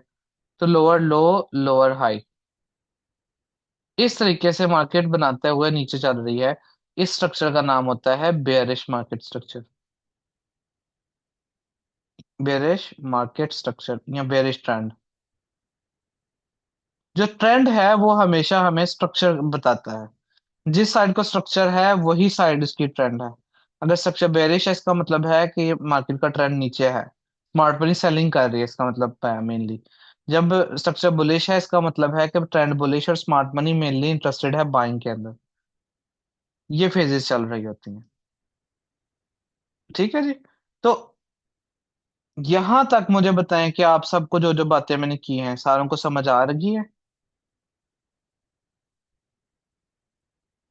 तो लोअर लो, लोअर हाई, इस तरीके से मार्केट बनाते हुए नीचे चल रही है। इस स्ट्रक्चर का नाम होता है bearish market structure. Bearish market structure या बेयरिश ट्रेंड। जो ट्रेंड है वो हमेशा हमें स्ट्रक्चर बताता है, जिस साइड का स्ट्रक्चर है वही साइड इसकी ट्रेंड है। अगर स्ट्रक्चर बेयरिश है इसका मतलब है कि मार्केट का ट्रेंड नीचे है, स्मार्ट मनी सेलिंग कर रही है, इसका मतलब है मेनली। जब स्ट्रक्चर बुलिश है इसका मतलब है कि ट्रेंड बुलिश और स्मार्ट मनी मेनली इंटरेस्टेड है बाइंग के अंदर। ये फेजेस चल रही होती हैं। ठीक है जी। तो यहां तक मुझे बताएं कि आप सबको जो जो बातें मैंने की हैं सारों को समझ आ रही है।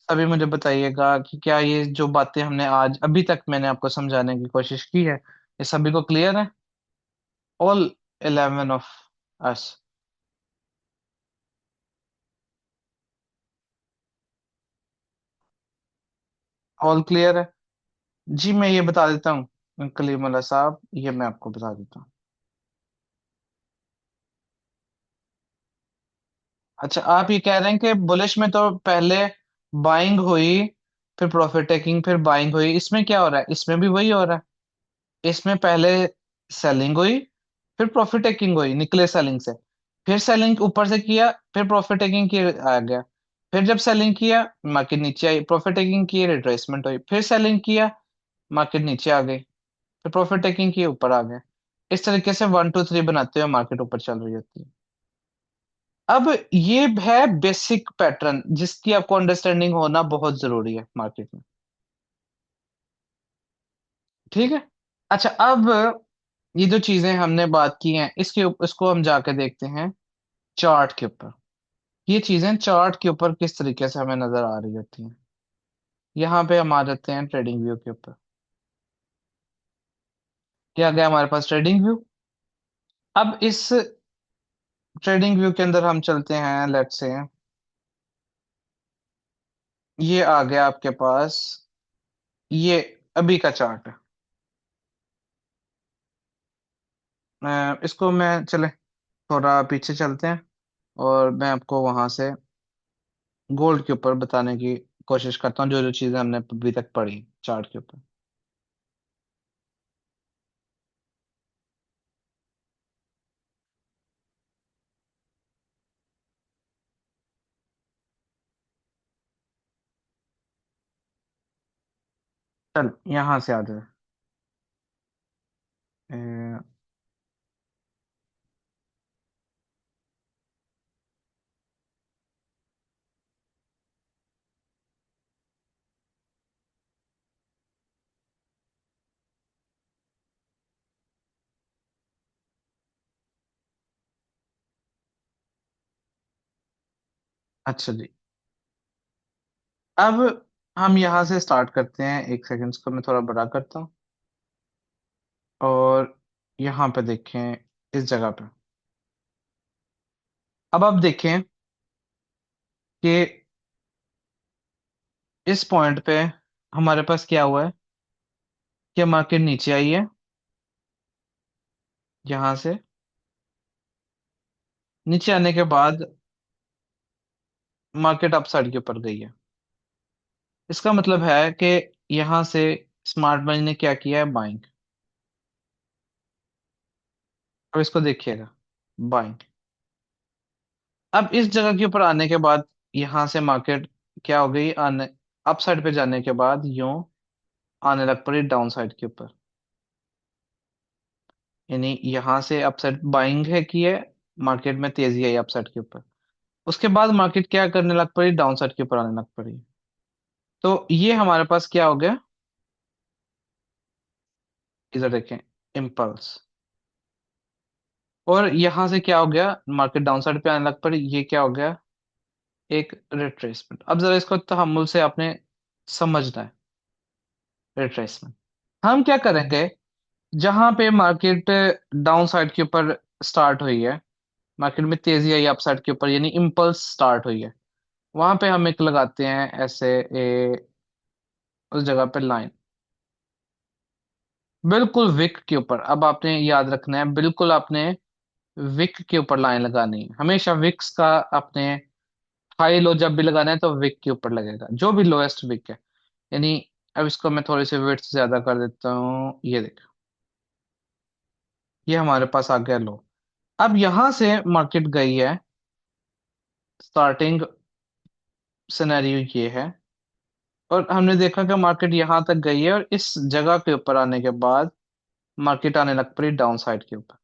अभी मुझे बताइएगा कि क्या ये जो बातें हमने आज अभी तक मैंने आपको समझाने की कोशिश की है, ये सभी को क्लियर है? All 11 of us. All clear है? जी मैं ये बता देता हूँ कलीमुल्लाह साहब, ये मैं आपको बता देता हूँ। अच्छा, आप ये कह रहे हैं कि बुलिश में तो पहले बाइंग हुई, फिर प्रॉफिट टेकिंग, फिर बाइंग हुई, इसमें क्या हो रहा है, इसमें भी वही हो रहा है। इसमें पहले सेलिंग हुई, फिर प्रॉफिट टेकिंग हुई, निकले सेलिंग से, फिर सेलिंग ऊपर से किया, फिर प्रॉफिट टेकिंग की आ गया, फिर जब सेलिंग किया मार्केट नीचे आई, प्रॉफिट टेकिंग की रिट्रेसमेंट हुई, फिर सेलिंग किया मार्केट नीचे आ गई, फिर प्रॉफिट टेकिंग की ऊपर आ गए। इस तरीके से 1 2 3 बनाते हुए मार्केट ऊपर चल रही होती है। अब ये है बेसिक पैटर्न जिसकी आपको अंडरस्टैंडिंग होना बहुत जरूरी है मार्केट में। ठीक है। अच्छा, अब ये जो चीजें हमने बात की हैं इसको हम जाके देखते हैं चार्ट के ऊपर। ये चीजें चार्ट के ऊपर किस तरीके से हमें नजर आ रही होती हैं। यहाँ पे हम आ जाते हैं ट्रेडिंग व्यू के ऊपर। क्या गया हमारे पास ट्रेडिंग व्यू। अब इस ट्रेडिंग व्यू के अंदर हम चलते हैं, लेट्स से ये आ गया आपके पास, ये अभी का चार्ट है। इसको मैं चले थोड़ा पीछे चलते हैं, और मैं आपको वहां से गोल्ड के ऊपर बताने की कोशिश करता हूँ जो जो चीजें हमने अभी तक पढ़ी चार्ट के ऊपर। चल यहाँ से आ जाए। अ, अच्छा जी। अब हम यहाँ से स्टार्ट करते हैं, एक सेकंड्स को मैं थोड़ा बड़ा करता हूँ, और यहाँ पे देखें इस जगह पे। अब आप देखें कि इस पॉइंट पे हमारे पास क्या हुआ है, कि मार्केट नीचे आई है यहाँ से, नीचे आने के बाद मार्केट अपसाइड के ऊपर गई है। इसका मतलब है कि यहां से स्मार्ट मनी ने क्या किया है, बाइंग। अब इसको देखिएगा, बाइंग। अब इस जगह के ऊपर आने के बाद यहां से मार्केट क्या हो गई, आने अपसाइड पे जाने के बाद यूं आने लग पड़ी डाउन साइड के ऊपर। यानी यहां से अपसाइड बाइंग है की है, मार्केट में तेजी आई अपसाइड के ऊपर। उसके बाद मार्केट क्या करने लग पड़ी, डाउन साइड के ऊपर आने लग पड़ी। तो ये हमारे पास क्या हो गया, इधर देखें, इम्पल्स। और यहां से क्या हो गया, मार्केट डाउन साइड पे आने लग पड़ी, ये क्या हो गया, एक रिट्रेसमेंट। अब जरा इसको तहम्मुल से आपने समझना है, रिट्रेसमेंट। हम क्या करेंगे, जहां पे मार्केट डाउन साइड के ऊपर स्टार्ट हुई है, मार्केट में तेजी आई अपसाइड के ऊपर, यानी इम्पल्स स्टार्ट हुई है, वहां पे हम एक लगाते हैं ऐसे उस जगह पे लाइन, बिल्कुल विक के ऊपर। अब आपने याद रखना है, बिल्कुल आपने विक के ऊपर लाइन लगानी है हमेशा। विक्स का आपने हाई लो जब भी लगाना है तो विक के ऊपर लगेगा, जो भी लोएस्ट विक है। यानी अब इसको मैं थोड़ी सी वेट ज्यादा कर देता हूँ, ये देखो, ये हमारे पास आ गया लो। अब यहां से मार्केट गई है, स्टार्टिंग सिनेरियो ये है, और हमने देखा कि मार्केट यहां तक गई है, और इस जगह के ऊपर आने के बाद मार्केट आने लग पड़ी डाउन साइड के ऊपर,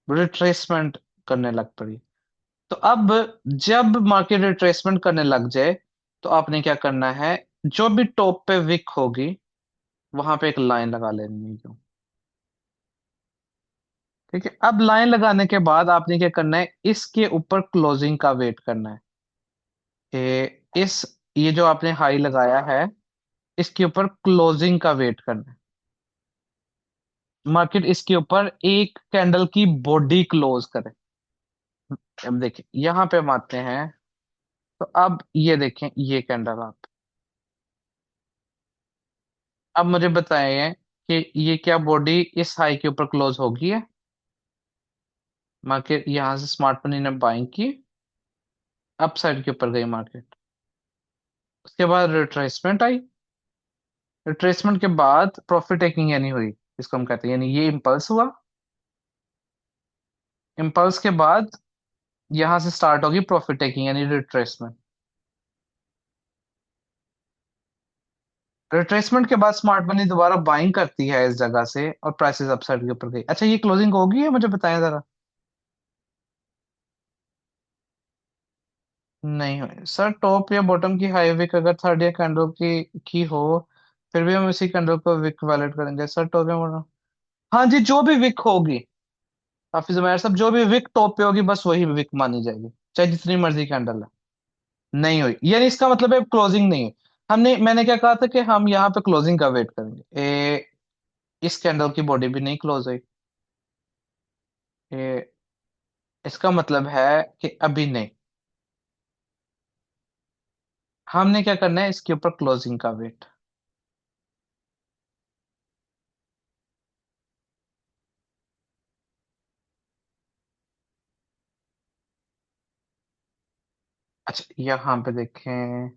रिट्रेसमेंट करने लग पड़ी। तो अब जब मार्केट रिट्रेसमेंट करने लग जाए, तो आपने क्या करना है, जो भी टॉप पे विक होगी वहां पे एक लाइन लगा लेनी है यूं। ठीक है, अब लाइन लगाने के बाद आपने क्या करना है, इसके ऊपर क्लोजिंग का वेट करना है ये जो आपने हाई लगाया है, इसके ऊपर क्लोजिंग का वेट करना है। मार्केट इसके ऊपर एक कैंडल की बॉडी क्लोज करे। अब देखिए यहां पे हम आते हैं, तो अब ये देखें, ये कैंडल आप, अब मुझे बताइए कि ये क्या बॉडी इस हाई के ऊपर क्लोज होगी है। मार्केट यहां से स्मार्ट मनी ने बाइंग की, अप साइड के ऊपर गई मार्केट, उसके बाद रिट्रेसमेंट आई, रिट्रेसमेंट के बाद प्रॉफिट टेकिंग यानी हुई, इसको हम कहते हैं, यानी ये इम्पल्स हुआ। इम्पल्स के बाद यहां से स्टार्ट होगी प्रॉफिट टेकिंग यानी रिट्रेसमेंट। रिट्रेसमेंट के बाद स्मार्ट मनी दोबारा बाइंग करती है इस जगह से, और प्राइसेस अपसाइड के ऊपर गई। अच्छा, ये क्लोजिंग होगी है, मुझे बताएं जरा। नहीं हुई सर, टॉप या बॉटम की हाई विक अगर थर्ड या कैंडल की हो, फिर भी हम इसी कैंडल को विक वैलिड करेंगे सर, टॉप या बॉटम। हाँ जी, जो भी विक होगी, हाफिज उमैर साहब, जो भी विक टॉप पे होगी बस वही विक मानी जाएगी, चाहे जितनी मर्जी कैंडल है। नहीं हुई यानी इसका मतलब है क्लोजिंग नहीं हुई। मैंने क्या कहा था कि हम यहाँ पे क्लोजिंग का वेट करेंगे। इस कैंडल की बॉडी भी नहीं क्लोज हुई, ए, इसका मतलब है कि अभी नहीं। हमने क्या करना है, इसके ऊपर क्लोजिंग का वेट। अच्छा, यहाँ पे देखें,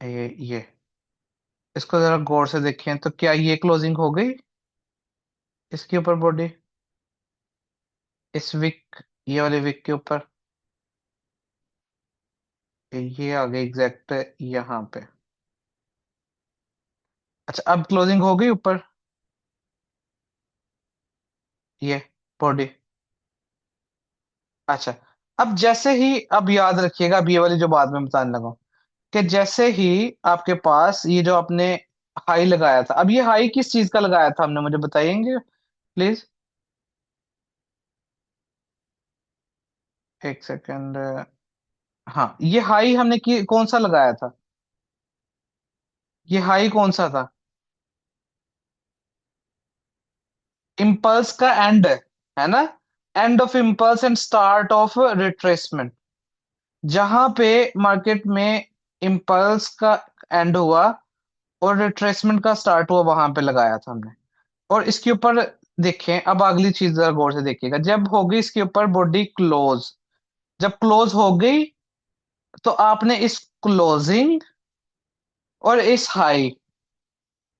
ये इसको जरा गौर से देखें, तो क्या ये क्लोजिंग हो गई इसके ऊपर बॉडी, इस वीक, ये वाले वीक के ऊपर, ये आ गई एग्जैक्ट यहाँ पे। अच्छा, अब क्लोजिंग हो गई ऊपर, ये बॉडी। अच्छा, अब जैसे ही, अब याद रखिएगा, अब ये वाली जो बात मैं बताने लगा हूं, कि जैसे ही आपके पास ये जो आपने हाई लगाया था, अब ये हाई किस चीज का लगाया था हमने, मुझे बताएंगे प्लीज। एक सेकंड। हाँ, ये हाई हमने कौन सा लगाया था, ये हाई कौन सा था, इम्पल्स का एंड है ना, end of impulse and start of retracement. जहां पे मार्केट में इम्पल्स का एंड हुआ और रिट्रेसमेंट का स्टार्ट हुआ, वहां पे लगाया था हमने। और इसके ऊपर देखें, अब अगली चीज जरा गौर से देखिएगा, जब होगी इसके ऊपर बॉडी क्लोज, जब क्लोज हो गई तो आपने इस क्लोजिंग और इस हाई,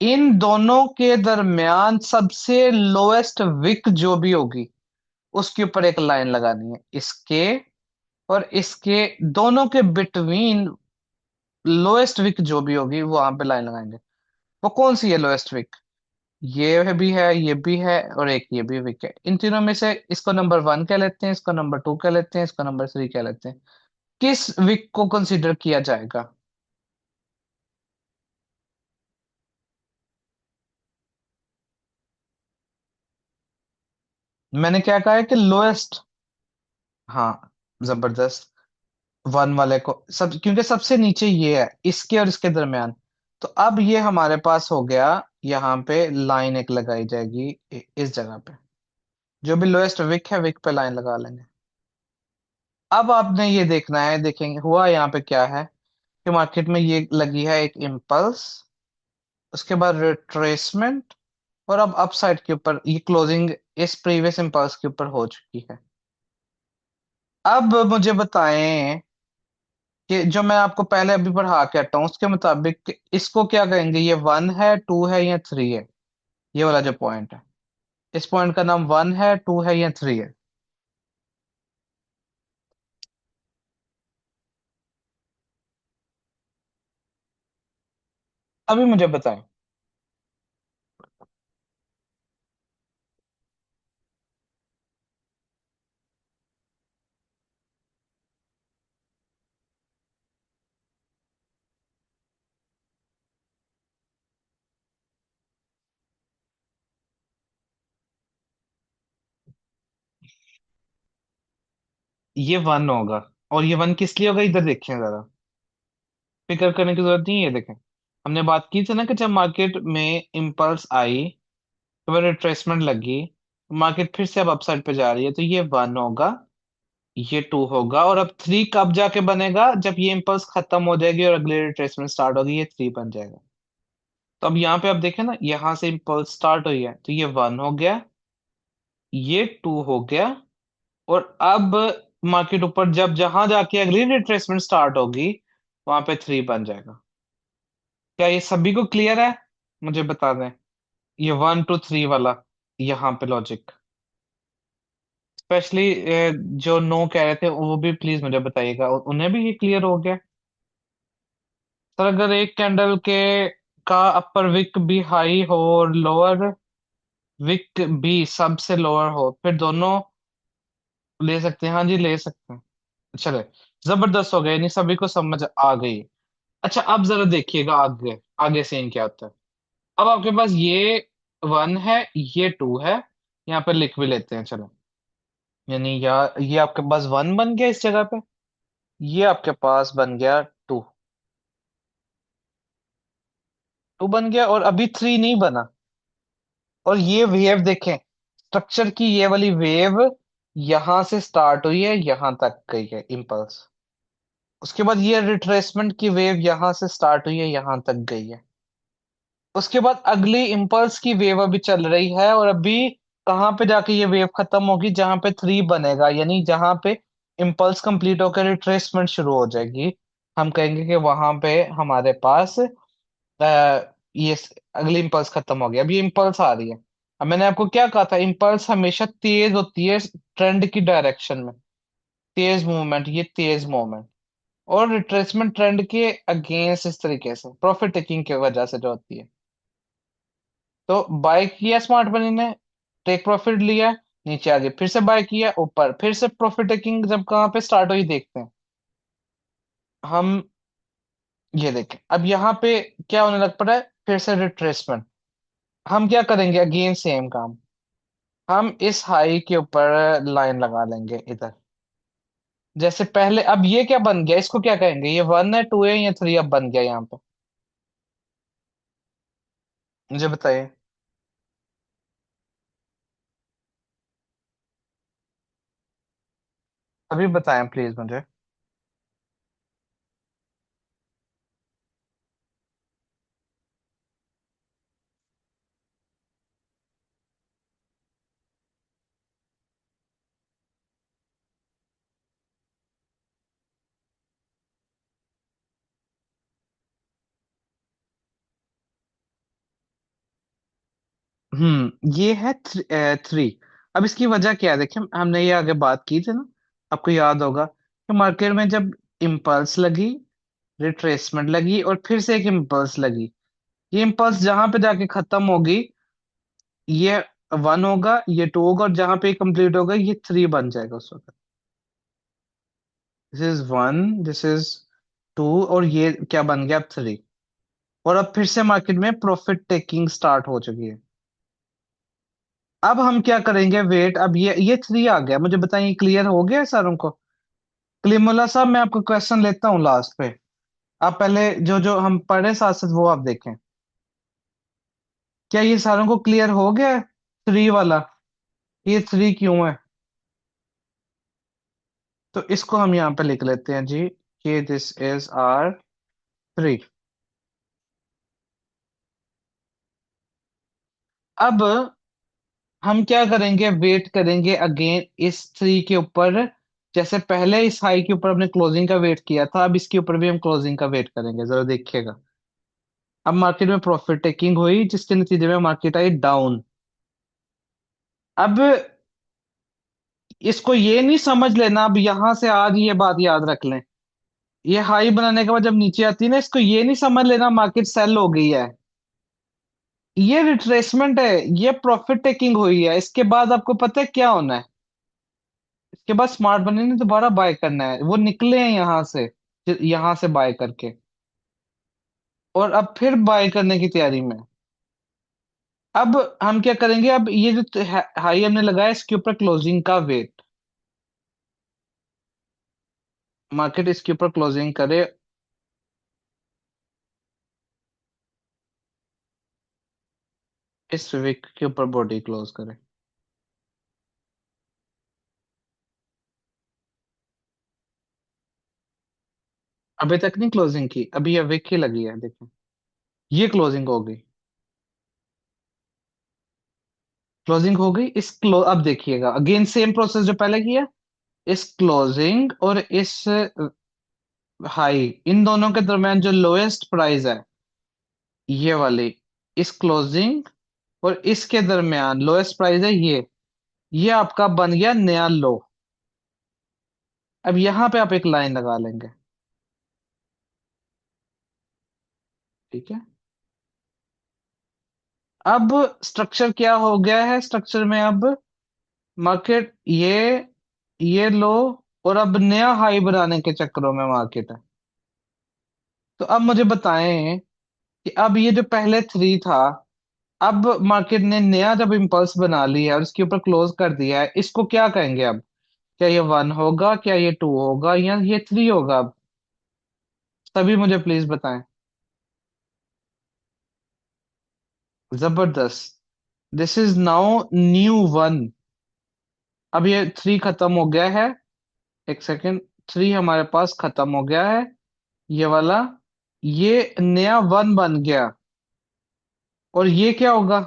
इन दोनों के दरमियान सबसे लोएस्ट विक जो भी होगी उसके ऊपर एक लाइन लगानी है। इसके और इसके दोनों के बिटवीन लोएस्ट विक जो भी होगी वो वहां पे लाइन लगाएंगे। वो कौन सी है लोएस्ट विक? ये भी है, ये भी है, और एक ये भी विक है। इन तीनों में से इसको नंबर वन कह लेते हैं, इसको नंबर टू कह लेते हैं, इसको नंबर थ्री कह लेते हैं। किस विक को कंसीडर किया जाएगा? मैंने क्या कहा है कि लोएस्ट। हाँ, जबरदस्त। वन वाले को सब, क्योंकि सबसे नीचे ये है इसके और इसके दरमियान। तो अब ये हमारे पास हो गया, यहाँ पे लाइन एक लगाई जाएगी इस जगह पे। जो भी लोएस्ट विक है, विक पे लाइन लगा लेंगे। अब आपने ये देखना है, देखेंगे हुआ यहाँ पे क्या है कि मार्केट में ये लगी है एक इम्पल्स, उसके बाद रिट्रेसमेंट, और अब अपसाइड के ऊपर ये क्लोजिंग इस प्रीवियस इम्पल्स के ऊपर हो चुकी है। अब मुझे बताएं कि जो मैं आपको पहले अभी पढ़ा के हटा हूं उसके मुताबिक इसको क्या कहेंगे, ये वन है, टू है, या थ्री है? ये वाला जो पॉइंट है, इस पॉइंट का नाम वन है, टू है, या थ्री है? अभी मुझे बताएं। ये वन होगा, और ये वन किस लिए होगा इधर देखिए जरा, फिक्र करने की जरूरत नहीं है। देखें, हमने बात की थी ना कि जब मार्केट में इम्पल्स आई तो वह रिट्रेसमेंट लगी, मार्केट फिर से अब अपसाइड पे जा रही है, तो ये वन होगा, ये टू होगा, और अब थ्री कब जाके बनेगा? जब ये इम्पल्स खत्म हो जाएगी और अगली रिट्रेसमेंट स्टार्ट होगी, ये थ्री बन जाएगा। तो अब यहाँ पे आप देखें ना, यहाँ से इम्पल्स स्टार्ट हुई है तो ये वन हो गया, ये टू हो गया, और अब मार्केट ऊपर जब जहां जाके अगली रिट्रेसमेंट स्टार्ट होगी वहां पे थ्री बन जाएगा। क्या ये सभी को क्लियर है? मुझे बता दें, ये वन टू थ्री वाला यहाँ पे लॉजिक, स्पेशली जो नो कह रहे थे वो भी प्लीज मुझे बताइएगा, उन्हें भी ये क्लियर हो गया? सर, अगर एक कैंडल के का अपर विक भी हाई हो और लोअर विक भी सबसे लोअर हो, फिर दोनों ले सकते हैं? हाँ जी, ले सकते हैं। चले, जबरदस्त हो गए, नहीं सभी को समझ आ गई। अच्छा, अब जरा देखिएगा आगे, आगे सीन क्या होता है। अब आपके पास ये वन है, ये टू है, यहाँ पे लिख भी लेते हैं चलो। यानी ये आपके पास वन बन गया इस जगह पे, ये आपके पास बन गया टू, टू बन गया, और अभी थ्री नहीं बना। और ये वेव देखें, स्ट्रक्चर की ये वाली वेव यहां से स्टार्ट हुई है, यहां तक गई है इम्पल्स। उसके बाद ये रिट्रेसमेंट की वेव यहां से स्टार्ट हुई है, यहां तक गई है। उसके बाद अगली इम्पल्स की वेव अभी चल रही है, और अभी कहाँ पे जाके ये वेव खत्म होगी? जहां पे थ्री बनेगा, यानी जहां पे इम्पल्स कंप्लीट होकर रिट्रेसमेंट शुरू हो जाएगी, हम कहेंगे कि वहां पे हमारे पास ये अगली इम्पल्स खत्म हो गया, अब ये इम्पल्स आ रही है। अब मैंने आपको क्या कहा था, इम्पल्स हमेशा तेज होती है ट्रेंड की डायरेक्शन में, तेज मूवमेंट, ये तेज मूवमेंट, और रिट्रेसमेंट ट्रेंड के अगेंस्ट इस तरीके से प्रॉफिट टेकिंग की वजह से जो होती है। तो बाय किया स्मार्ट मनी ने, टेक प्रॉफिट लिया, नीचे आगे फिर से बाय किया, ऊपर फिर से प्रॉफिट टेकिंग जब कहाँ पे स्टार्ट हुई देखते हैं हम। ये देखें, अब यहाँ पे क्या होने लग पड़ा है, फिर से रिट्रेसमेंट। हम क्या करेंगे? अगेन सेम काम, हम इस हाई के ऊपर लाइन लगा लेंगे इधर, जैसे पहले। अब ये क्या बन गया, इसको क्या कहेंगे? ये वन है, टू है, या थ्री अब बन गया यहाँ पे? मुझे बताइए। अभी बताएं प्लीज मुझे। ये है थ्री। अब इसकी वजह क्या है, देखिए हमने ये आगे बात की थी ना, आपको याद होगा कि मार्केट में जब इम्पल्स लगी, रिट्रेसमेंट लगी, और फिर से एक इम्पल्स लगी, ये इम्पल्स जहां पे जाके खत्म होगी, ये वन होगा, ये टू होगा, और जहां पे कंप्लीट होगा ये थ्री बन जाएगा उस वक्त। This is one, this is two, और ये क्या बन गया अब थ्री। और अब फिर से मार्केट में प्रॉफिट टेकिंग स्टार्ट हो चुकी है। अब हम क्या करेंगे, वेट, अब ये थ्री आ गया, मुझे बताइए क्लियर हो गया सारों को। क्लिमुल्ला साहब, मैं आपको क्वेश्चन लेता हूँ लास्ट पे, आप पहले जो जो हम पढ़े साथ साथ वो आप देखें। क्या ये सारों को क्लियर हो गया थ्री वाला, ये थ्री क्यों है? तो इसको हम यहाँ पे लिख लेते हैं जी, कि दिस इज आर थ्री। अब हम क्या करेंगे, वेट करेंगे अगेन इस थ्री के ऊपर। जैसे पहले इस हाई के ऊपर हमने क्लोजिंग का वेट किया था, अब इसके ऊपर भी हम क्लोजिंग का वेट करेंगे, जरा देखिएगा। अब मार्केट में प्रॉफिट टेकिंग हुई, जिसके नतीजे में मार्केट आई डाउन। अब इसको ये नहीं समझ लेना, अब यहां से आज ये बात याद रख लें, ये हाई बनाने के बाद जब नीचे आती है ना, इसको ये नहीं समझ लेना मार्केट सेल हो गई है। ये रिट्रेसमेंट है, ये प्रॉफिट टेकिंग हुई है, इसके बाद आपको पता है क्या होना है। इसके बाद स्मार्ट मनी ने दोबारा बाय करना है, वो निकले हैं यहां से बाय करके, और अब फिर बाय करने की तैयारी में। अब हम क्या करेंगे, अब ये जो हाई हमने लगाया, इसके ऊपर क्लोजिंग का वेट, मार्केट इसके ऊपर क्लोजिंग करे, इस वीक के ऊपर बॉडी क्लोज करे। अभी तक नहीं क्लोजिंग की, अभी ये वीक ही लगी है, देखो ये क्लोजिंग हो गई। क्लोजिंग हो गई, अब देखिएगा अगेन सेम प्रोसेस जो पहले किया, इस क्लोजिंग और इस हाई, इन दोनों के दरमियान जो लोएस्ट प्राइस है, ये वाली, इस क्लोजिंग और इसके दरमियान लोएस्ट प्राइस है ये आपका बन गया नया लो। अब यहां पे आप एक लाइन लगा लेंगे, ठीक है। अब स्ट्रक्चर क्या हो गया है, स्ट्रक्चर में अब मार्केट ये लो, और अब नया हाई बनाने के चक्करों में मार्केट है। तो अब मुझे बताएं कि अब ये जो पहले थ्री था, अब मार्केट ने नया जब इम्पल्स बना लिया और इसके ऊपर क्लोज कर दिया है, इसको क्या कहेंगे अब? क्या ये वन होगा, क्या ये टू होगा, या ये थ्री होगा? अब सभी मुझे प्लीज बताएं। जबरदस्त, this is now new one. अब ये थ्री खत्म हो गया है, एक सेकेंड, थ्री हमारे पास खत्म हो गया है, ये वाला, ये नया वन बन गया। और ये क्या होगा,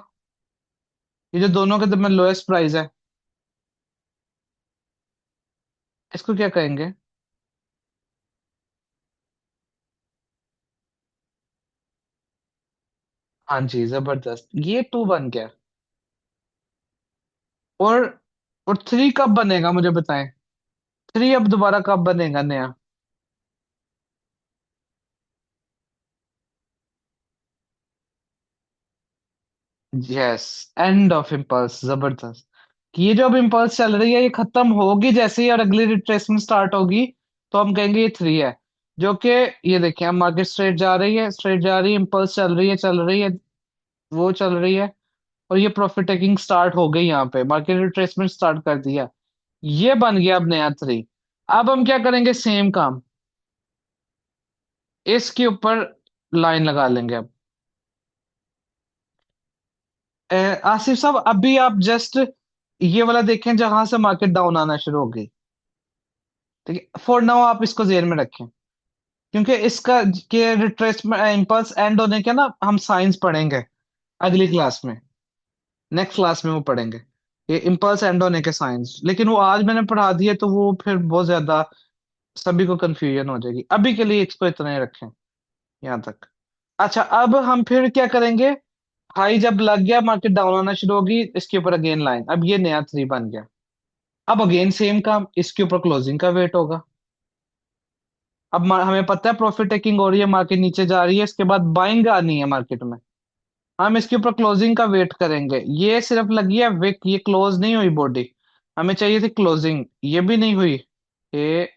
ये जो दोनों के दरमियान लोएस्ट प्राइस है, इसको क्या कहेंगे? हाँ जी, जबरदस्त, ये टू बन गया। और और थ्री कब बनेगा मुझे बताएं, थ्री अब दोबारा कब बनेगा नया? यस, एंड ऑफ इम्पल्स, जबरदस्त। कि ये जो अब इम्पल्स चल रही है, ये खत्म होगी जैसे ही, और अगली रिट्रेसमेंट स्टार्ट होगी, तो हम कहेंगे ये थ्री है। जो कि ये देखिए, हम मार्केट स्ट्रेट जा रही है, स्ट्रेट जा रही है, इम्पल्स चल रही है, वो चल रही है, और ये प्रॉफिट टेकिंग स्टार्ट हो गई, यहाँ पे मार्केट रिट्रेसमेंट स्टार्ट कर दिया, ये बन गया अब नया थ्री। अब हम क्या करेंगे, सेम काम, इसके ऊपर लाइन लगा लेंगे अब। आसिफ साहब, अभी आप जस्ट ये वाला देखें जहां से मार्केट डाउन आना शुरू हो गई, ठीक है, फॉर नाउ आप इसको जेल में रखें, क्योंकि इसका के रिट्रेसमेंट इम्पल्स एंड होने के ना हम साइंस पढ़ेंगे अगली क्लास में, नेक्स्ट क्लास में वो पढ़ेंगे, ये इम्पल्स एंड होने के साइंस, लेकिन वो आज मैंने पढ़ा दिए तो वो फिर बहुत ज्यादा सभी को कंफ्यूजन हो जाएगी, अभी के लिए इसको इतना ही रखें यहाँ तक। अच्छा, अब हम फिर क्या करेंगे, हाई जब लग गया मार्केट डाउन होना शुरू होगी, इसके ऊपर अगेन लाइन, अब ये नया थ्री बन गया। अब अगेन सेम काम, इसके ऊपर क्लोजिंग का वेट होगा। अब हमें पता है प्रॉफिट टेकिंग हो रही है, मार्केट नीचे जा रही है, इसके बाद बाइंग आनी है मार्केट में। हम इसके ऊपर क्लोजिंग का वेट करेंगे। ये सिर्फ लगी है विक, ये क्लोज नहीं हुई बॉडी। हमें चाहिए थी क्लोजिंग, ये भी नहीं हुई। ये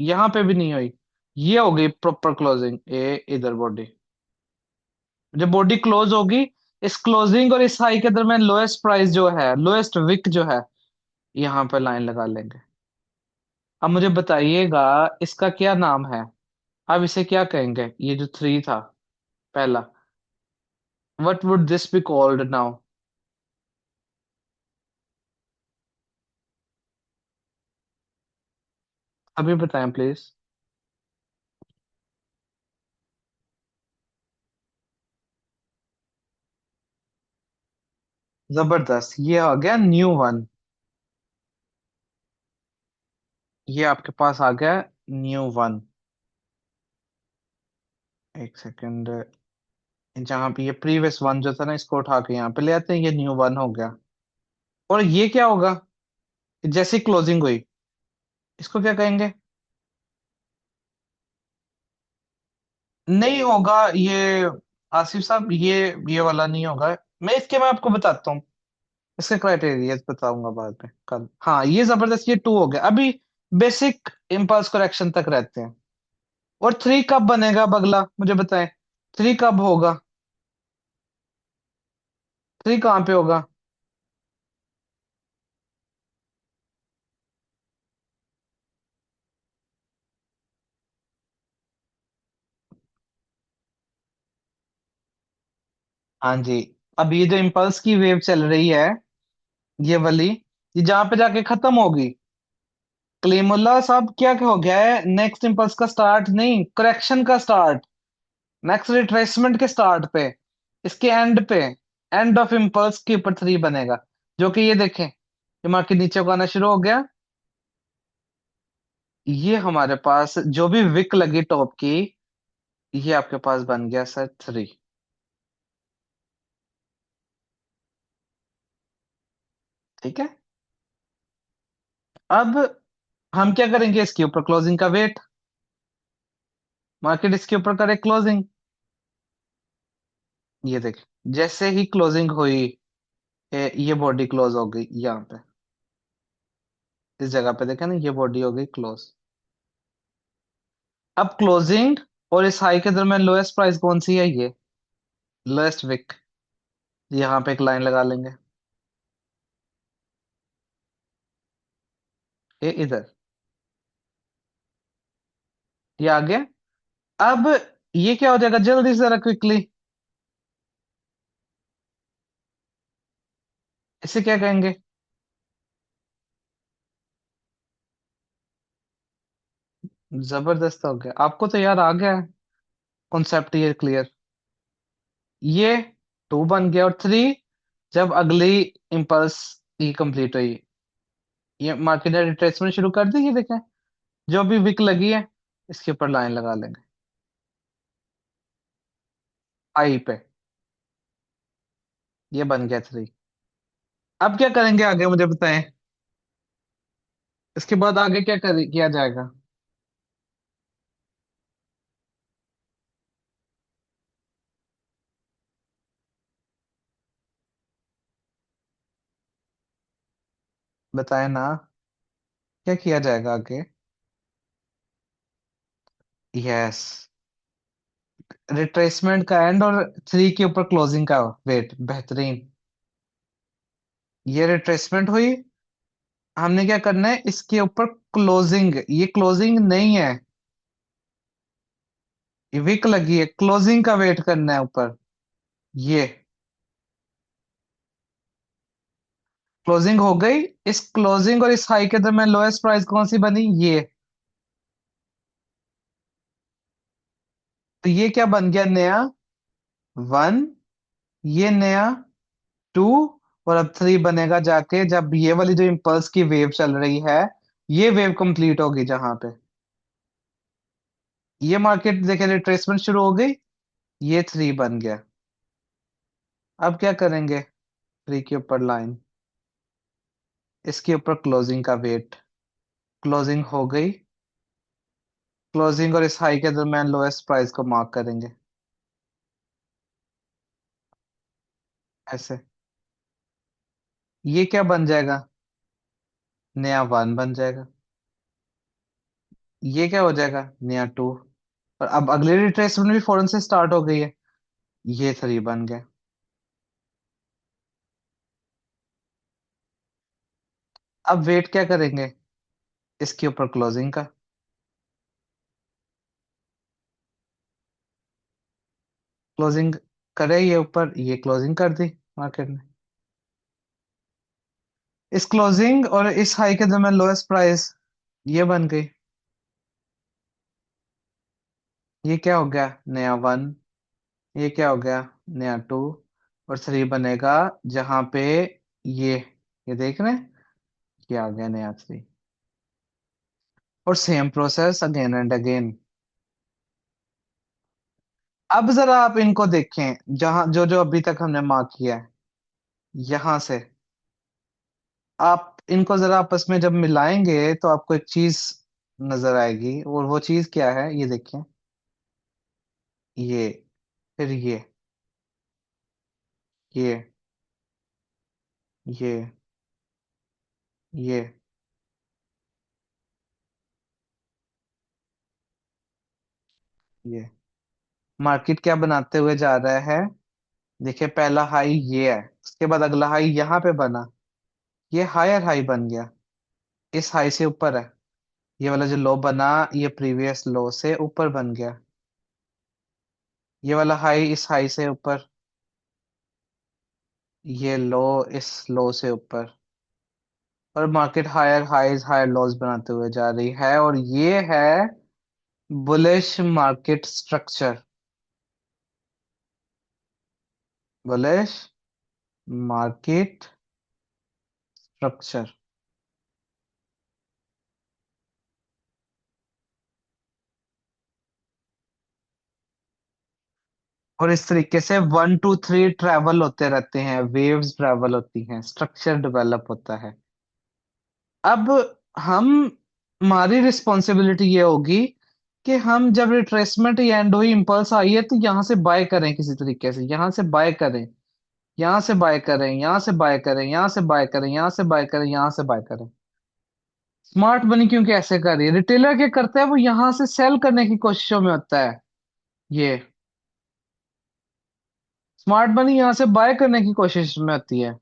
यहाँ पे भी नहीं हुई। ये हो गई प्रॉपर क्लोजिंग, ये इधर बॉडी। जब बॉडी क्लोज होगी, इस क्लोजिंग और इस हाई के दरमियान लोएस्ट प्राइस जो है, लोएस्ट विक जो है, यहाँ पे लाइन लगा लेंगे। अब मुझे बताइएगा इसका क्या नाम है। अब इसे क्या कहेंगे, ये जो थ्री था पहला, what would this be called now. अभी बताएं प्लीज। जबरदस्त, ये आ गया न्यू वन। ये आपके पास आ गया न्यू वन। एक सेकंड। जहां पे ये प्रीवियस वन जो था ना, इसको उठा के यहाँ पे ले आते हैं, ये न्यू वन हो गया। और ये क्या होगा, जैसे क्लोजिंग हुई, इसको क्या कहेंगे। नहीं होगा ये, आसिफ साहब, ये वाला नहीं होगा। मैं आपको बताता हूँ, इसके क्राइटेरिया बताऊंगा बाद में कल। हाँ, ये जबरदस्त, ये टू हो गया अभी। बेसिक इम्पल्स करेक्शन तक रहते हैं। और थ्री कब बनेगा अब अगला, मुझे बताएं। थ्री कब होगा, थ्री कहाँ पे होगा। हाँ जी। अब ये जो इम्पल्स की वेव चल रही है, ये वाली, ये जहां पे जाके खत्म होगी, कलीमुल्ला साहब क्या हो गया है, नेक्स्ट इम्पल्स का स्टार्ट नहीं, करेक्शन का स्टार्ट। नेक्स्ट रिट्रेसमेंट के स्टार्ट पे, इसके एंड पे, एंड ऑफ इम्पल्स के ऊपर थ्री बनेगा। जो कि ये देखें, ये मार्केट नीचे को आना शुरू हो गया। ये हमारे पास जो भी विक लगी टॉप की, ये आपके पास बन गया सर थ्री। ठीक है। अब हम क्या करेंगे, इसके ऊपर क्लोजिंग का वेट। मार्केट इसके ऊपर करे क्लोजिंग, ये देख, जैसे ही क्लोजिंग हुई, ये बॉडी क्लोज हो गई यहाँ पे, इस जगह पे देखा ना, ये बॉडी हो गई क्लोज। अब क्लोजिंग और इस हाई के दरमियान लोएस्ट प्राइस कौन सी है, ये लोएस्ट विक। यहाँ पे एक लाइन लगा लेंगे, ये इधर, ये आ गया। अब ये क्या हो जाएगा, जल्दी से जरा क्विकली, इसे क्या कहेंगे। जबरदस्त हो गया, आपको तो यार आ गया है कॉन्सेप्ट, ये क्लियर। ये टू बन गया, और थ्री जब अगली इम्पल्स ये कंप्लीट हुई, ये मार्केट ने रिट्रेसमेंट शुरू कर दी, ये देखें, जो भी विक लगी है, इसके ऊपर लाइन लगा लेंगे आई पे। ये बन गया थ्री। अब क्या करेंगे आगे, मुझे बताएं। इसके बाद आगे क्या किया जाएगा। बताएं ना, क्या किया जाएगा आगे। यस, रिट्रेसमेंट का एंड और थ्री के ऊपर क्लोजिंग का वेट, बेहतरीन। ये रिट्रेसमेंट हुई, हमने क्या करना है, इसके ऊपर क्लोजिंग, ये क्लोजिंग नहीं है, ये विक लगी है, क्लोजिंग का वेट करना है ऊपर। ये क्लोजिंग हो गई, इस क्लोजिंग और इस हाई के दरमियान लोएस्ट प्राइस कौन सी बनी, ये। तो ये क्या बन गया नया वन, ये नया टू, और अब थ्री बनेगा जाके जब ये वाली जो इम्पल्स की वेव चल रही है, ये वेव कंप्लीट होगी जहां पे ये मार्केट देखे रिट्रेसमेंट शुरू हो गई, ये थ्री बन गया। अब क्या करेंगे? थ्री के ऊपर लाइन, इसके ऊपर क्लोजिंग का वेट। क्लोजिंग हो गई। क्लोजिंग और इस हाई के दरम्यान लोएस्ट प्राइस को मार्क करेंगे, ऐसे। ये क्या बन जाएगा? नया वन बन जाएगा। ये क्या हो जाएगा? नया टू। और अब अगली रिट्रेसमेंट भी फौरन से स्टार्ट हो गई है। ये थ्री बन गया। अब वेट क्या करेंगे? इसके ऊपर क्लोजिंग का। क्लोजिंग करे, ये ऊपर, ये क्लोजिंग कर दी मार्केट ने। इस क्लोजिंग और इस हाई के दरम्यान लोएस्ट प्राइस ये बन गई। ये क्या हो गया? नया वन। ये क्या हो गया? नया टू। और थ्री बनेगा जहां पे ये देख रहे हैं, ये आ गया नया थ्री। और same process again and again. अब जरा आप इनको देखें, जहां जो जो अभी तक हमने मार्क किया है, यहां से आप इनको जरा आपस में जब मिलाएंगे तो आपको एक चीज नजर आएगी, और वो चीज क्या है, ये देखें। ये, फिर ये ये ये ये मार्केट क्या बनाते हुए जा रहा है? देखिए, पहला हाई ये है, उसके बाद अगला हाई यहाँ पे बना। ये हायर हाई बन गया, इस हाई से ऊपर है। ये वाला जो लो बना, ये प्रीवियस लो से ऊपर बन गया। ये वाला हाई इस हाई से ऊपर। ये लो इस लो से ऊपर। और market higher highs higher lows बनाते हुए जा रही है, और ये है bullish market structure. Bullish market structure. और इस तरीके से वन टू थ्री ट्रेवल होते रहते हैं, वेव्स ट्रेवल होती हैं, स्ट्रक्चर डेवलप होता है। अब हम हमारी रिस्पॉन्सिबिलिटी ये होगी कि हम जब रिट्रेसमेंट या एंड हुई, इम्पल्स आई है, तो यहाँ से बाय करें, किसी तरीके से यहाँ से बाय करें, यहाँ से बाय करें, यहाँ से बाय करें, यहाँ से बाय करें, यहाँ से बाय करें, यहाँ से बाय करें। स्मार्ट मनी क्योंकि ऐसे कर रही है, रिटेलर क्या करता है, वो यहाँ से सेल करने की कोशिशों में होता है। ये स्मार्ट मनी यहाँ से बाय करने की कोशिश में होती है।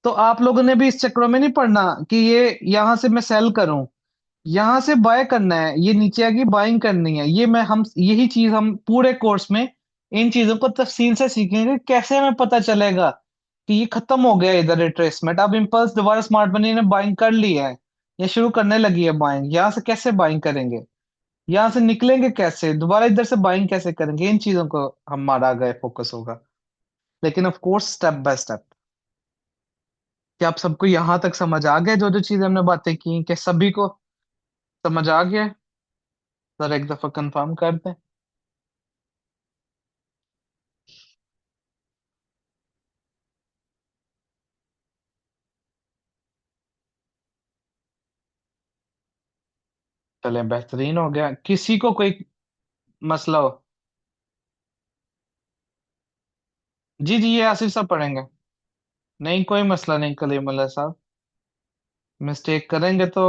तो आप लोगों ने भी इस चक्रों में नहीं पड़ना कि ये यहाँ से मैं सेल करूं। यहाँ से बाय करना है, ये नीचे आके बाइंग करनी है। ये मैं हम यही चीज हम पूरे कोर्स में इन चीजों को तफसील से सीखेंगे। कैसे हमें पता चलेगा कि ये खत्म हो गया इधर रिट्रेसमेंट, अब इम्पल्स दोबारा स्मार्ट मनी ने बाइंग कर ली है, या शुरू करने लगी है बाइंग। यहाँ से कैसे बाइंग करेंगे, यहाँ से निकलेंगे कैसे, दोबारा इधर से बाइंग कैसे करेंगे, इन चीजों को हमारा आगे फोकस होगा। लेकिन of course step by step. क्या आप सबको यहाँ तक समझ आ गया, जो जो चीज हमने बातें की, क्या सभी को समझ आ गया? सर एक दफा कंफर्म कर दें। चले, बेहतरीन हो गया। किसी को कोई मसला हो? जी जी, ये आसिफ साहब पढ़ेंगे। नहीं, कोई मसला नहीं कलीमुल्लाह साहब। मिस्टेक करेंगे तो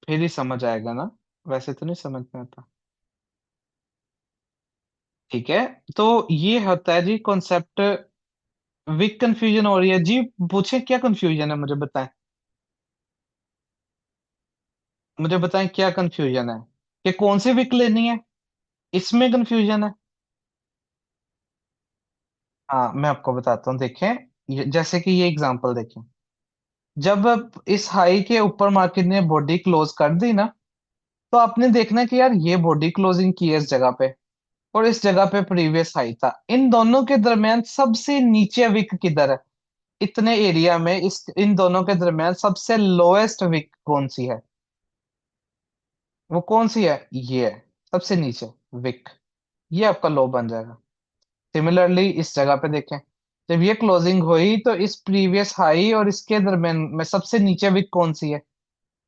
फिर ही समझ आएगा ना, वैसे तो नहीं समझ में आता। ठीक है। तो ये होता है जी कॉन्सेप्ट। विक कंफ्यूजन हो रही है जी? पूछे क्या कंफ्यूजन है, मुझे बताएं। मुझे बताएं क्या कंफ्यूजन है, कि कौन सी विक लेनी है, इसमें कंफ्यूजन है। हाँ, मैं आपको बताता हूँ, देखें। जैसे कि ये एग्जांपल देखें। जब इस हाई के ऊपर मार्केट ने बॉडी क्लोज कर दी ना, तो आपने देखना है कि यार ये बॉडी क्लोजिंग की है इस जगह पे, और इस जगह पे प्रीवियस हाई था। इन दोनों के दरमियान सबसे नीचे विक किधर है? इतने एरिया में इस इन दोनों के दरमियान सबसे लोएस्ट विक कौन सी है? वो कौन सी है? ये है सबसे नीचे विक। ये आपका लो बन जाएगा। सिमिलरली इस जगह पे देखें, जब ये क्लोजिंग हुई तो इस प्रीवियस हाई और इसके दरमियान में सबसे नीचे विक कौन सी है,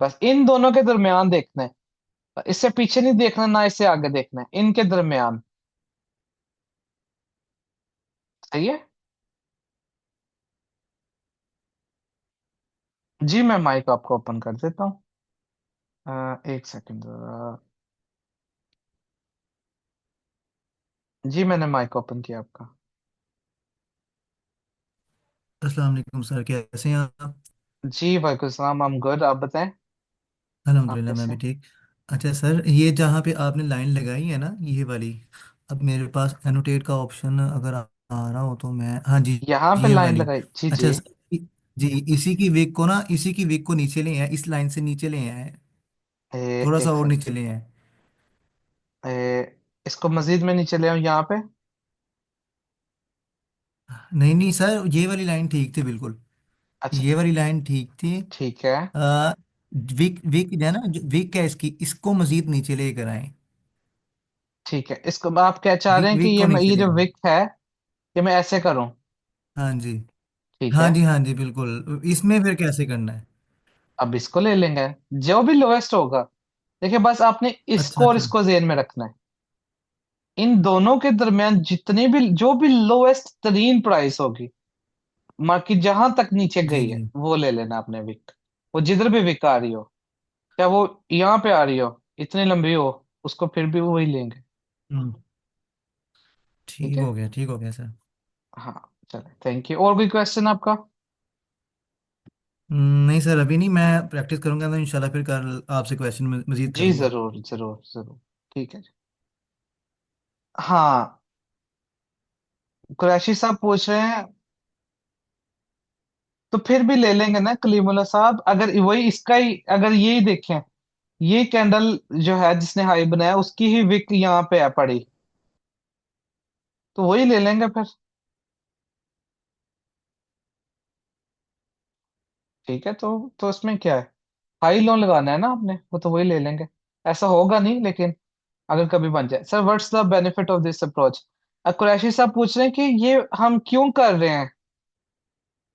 बस इन दोनों के दरमियान देखना है। इससे पीछे नहीं देखना, ना इससे आगे देखना है, इनके दरमियान। सही है। जी मैं माइक आपको ओपन कर देता हूँ। एक सेकंड जरा। जी मैंने माइक ओपन किया आपका। अस्सलाम वालेकुम सर, कैसे हैं आप? जी वालेकुम सलाम, हम गुड, आप बताएं। आप अल्हम्दुलिल्लाह मैं कैसे भी हैं? ठीक। अच्छा सर, ये जहाँ पे आपने लाइन लगाई है ना, ये वाली, अब मेरे पास एनोटेट का ऑप्शन अगर आ रहा हो तो मैं, हाँ जी, यहाँ पे ये लाइन वाली। लगाई, जी जी। अच्छा सर, जी, इसी की विक को नीचे ले आए, इस लाइन से नीचे ले आए, थोड़ा सा एक और नीचे सेकंड। ले आए। इसको मजीद में नीचे ले आऊं यहाँ पे। नहीं नहीं सर, ये वाली लाइन ठीक थी बिल्कुल, अच्छा ये वाली लाइन ठीक थी। ठीक है। आ, विक विक है ना, जो विक है इसकी, इसको मजीद नीचे लेकर आए, ठीक है, इसको आप क्या चाह रहे विक हैं कि विक को ये नीचे ले जो आए। विक है, ये मैं ऐसे करूं? हाँ जी, ठीक है। हाँ जी बिल्कुल, इसमें फिर कैसे करना है? अब इसको ले लेंगे, जो भी लोएस्ट होगा। देखिए बस आपने अच्छा इसको और अच्छा। इसको जेन में रखना है। इन दोनों के दरमियान जितने भी जो भी लोएस्ट तरीन प्राइस होगी, मार्केट जहां तक नीचे जी गई है, जी। वो ले लेना आपने विक। वो जिधर भी विक आ रही हो, क्या वो यहाँ पे आ रही हो, इतनी लंबी हो, उसको फिर भी वही लेंगे। हम्म, ठीक है। ठीक हो गया सर। हाँ चले, थैंक यू। और कोई क्वेश्चन आपका? नहीं सर, अभी नहीं, मैं प्रैक्टिस करूंगा तो इंशाल्लाह फिर कल आपसे क्वेश्चन मजीद जी करूंगा। जरूर जरूर जरूर। ठीक है जी। हाँ, कुरैशी साहब पूछ रहे हैं, तो फिर भी ले लेंगे ना कलीमुल्ला साहब, अगर वही इसका ही, अगर यही देखें, ये कैंडल जो है जिसने हाई बनाया उसकी ही विक यहाँ पे है पड़ी, तो वही ले लेंगे फिर। ठीक है, तो इसमें क्या है, हाई लो लगाना है ना आपने, वो तो वही ले लेंगे। ऐसा होगा नहीं लेकिन, अगर कभी बन जाए। Sir what's the benefit of this approach? Qureshi साहब पूछ रहे हैं कि ये हम क्यों कर रहे हैं,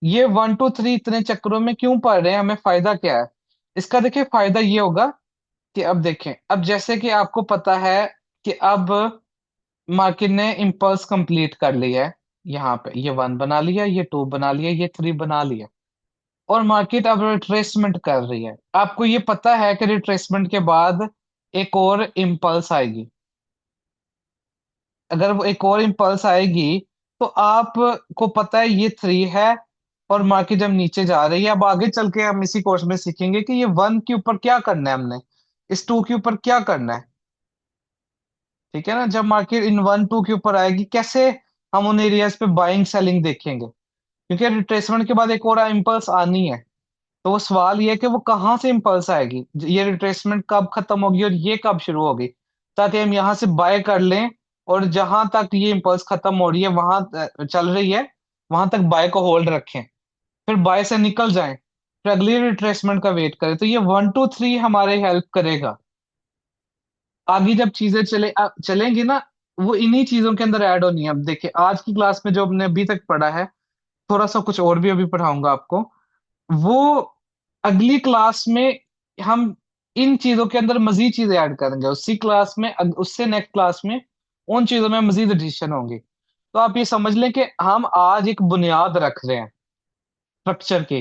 ये 1 2 3 इतने चक्रों में क्यों पड़ रहे हैं, हमें फायदा क्या है? इसका देखिए फायदा ये होगा कि अब देखें, अब जैसे कि आपको पता है कि अब मार्केट ने इम्पल्स कंप्लीट कर लिया है। यहाँ पे ये 1 बना लिया, ये 2 बना लिया, ये 3 बना लिया, और मार्केट अब रिट्रेसमेंट कर रही है। आपको ये पता है कि रिट्रेसमेंट के बाद एक और इम्पल्स आएगी। अगर वो एक और इम्पल्स आएगी, तो आपको पता है ये 3 है, और मार्केट जब नीचे जा रही है, अब आगे चल के हम इसी कोर्स में सीखेंगे कि ये 1 के ऊपर क्या करना है हमने, इस 2 के ऊपर क्या करना है। ठीक है ना, जब मार्केट इन 1 2 के ऊपर आएगी, कैसे हम उन एरियाज पे बाइंग सेलिंग देखेंगे, क्योंकि रिट्रेसमेंट के बाद एक और इम्पल्स आनी है। तो वो सवाल ये है कि वो कहाँ से इम्पल्स आएगी, ये रिट्रेसमेंट कब खत्म होगी और ये कब शुरू होगी, ताकि हम यहाँ से बाय कर लें, और जहां तक ये इम्पल्स खत्म हो रही है, वहां चल रही है, वहां तक बाय को होल्ड रखें, फिर बाय से निकल जाएं, फिर अगली रिट्रेसमेंट का वेट करें। तो ये 1 2 3 हमारे हेल्प करेगा। आगे जब चीजें चलेंगी ना, वो इन्हीं चीजों के अंदर ऐड होनी है। अब देखिए आज की क्लास में जो हमने अभी तक पढ़ा है, थोड़ा सा कुछ और भी अभी पढ़ाऊंगा आपको, वो अगली क्लास में हम इन चीजों के अंदर मजीद चीजें ऐड करेंगे, उसी क्लास में उससे नेक्स्ट क्लास में उन चीजों में मजीद एडिशन होंगी। तो आप ये समझ लें कि हम आज एक बुनियाद रख रहे हैं स्ट्रक्चर की।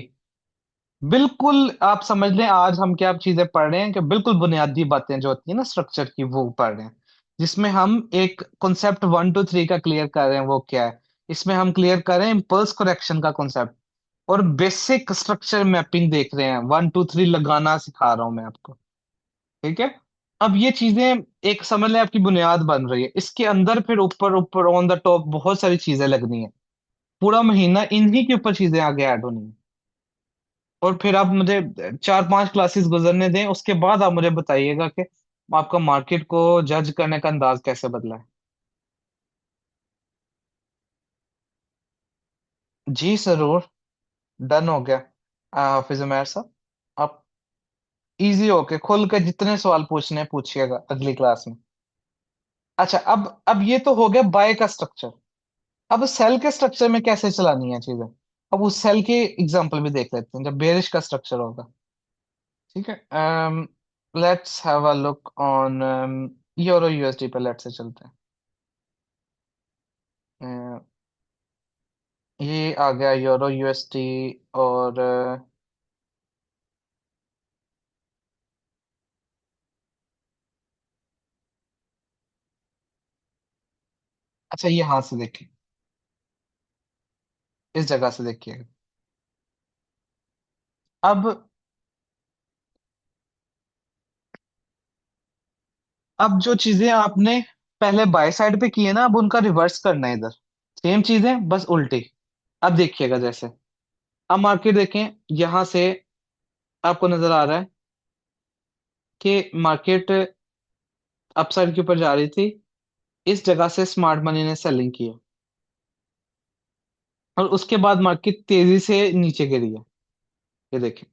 बिल्कुल आप समझ लें आज हम क्या चीजें पढ़ रहे हैं, कि बिल्कुल बुनियादी बातें जो होती है ना स्ट्रक्चर की, वो पढ़ रहे हैं, जिसमें हम एक कॉन्सेप्ट 1 2 3 का क्लियर कर रहे हैं। वो क्या है, इसमें हम क्लियर कर रहे हैं इम्पल्स करेक्शन का कॉन्सेप्ट, और बेसिक स्ट्रक्चर मैपिंग देख रहे हैं। 1 2 3 लगाना सिखा रहा हूं मैं आपको। ठीक है। अब ये चीजें एक समझ लें आपकी बुनियाद बन रही है, इसके अंदर फिर ऊपर ऊपर ऑन द टॉप बहुत सारी चीजें लगनी है। पूरा महीना इन्हीं के ऊपर चीजें आगे ऐड होनी है। और फिर आप मुझे 4 5 क्लासेस गुजरने दें, उसके बाद आप मुझे बताइएगा कि आपका मार्केट को जज करने का अंदाज कैसे बदला है। जी जरूर, डन हो गया। हाफिज उमैर साहब, आप इजी होके खुल के जितने सवाल पूछने हैं पूछिएगा अगली क्लास में। अच्छा, अब ये तो हो गया बाय का स्ट्रक्चर। अब सेल के स्ट्रक्चर में कैसे चलानी है चीजें, अब उस सेल के एग्जांपल भी देख लेते हैं जब बेरिश का स्ट्रक्चर होगा। ठीक है, let's have a look on euro USD पे, लेट्स से चलते हैं। अ, ये आ गया यूरो यूएसडी। और अच्छा, ये हाथ से देखिए, इस जगह से देखिए। अब जो चीजें आपने पहले बाय साइड पे की है ना, अब उनका रिवर्स करना है इधर। सेम चीजें बस उल्टी। अब देखिएगा जैसे, अब मार्केट देखें, यहां से आपको नजर आ रहा है कि मार्केट अपसाइड के ऊपर जा रही थी। इस जगह से स्मार्ट मनी ने सेलिंग की है, और उसके बाद मार्केट तेजी से नीचे गिरी है। ये देखें,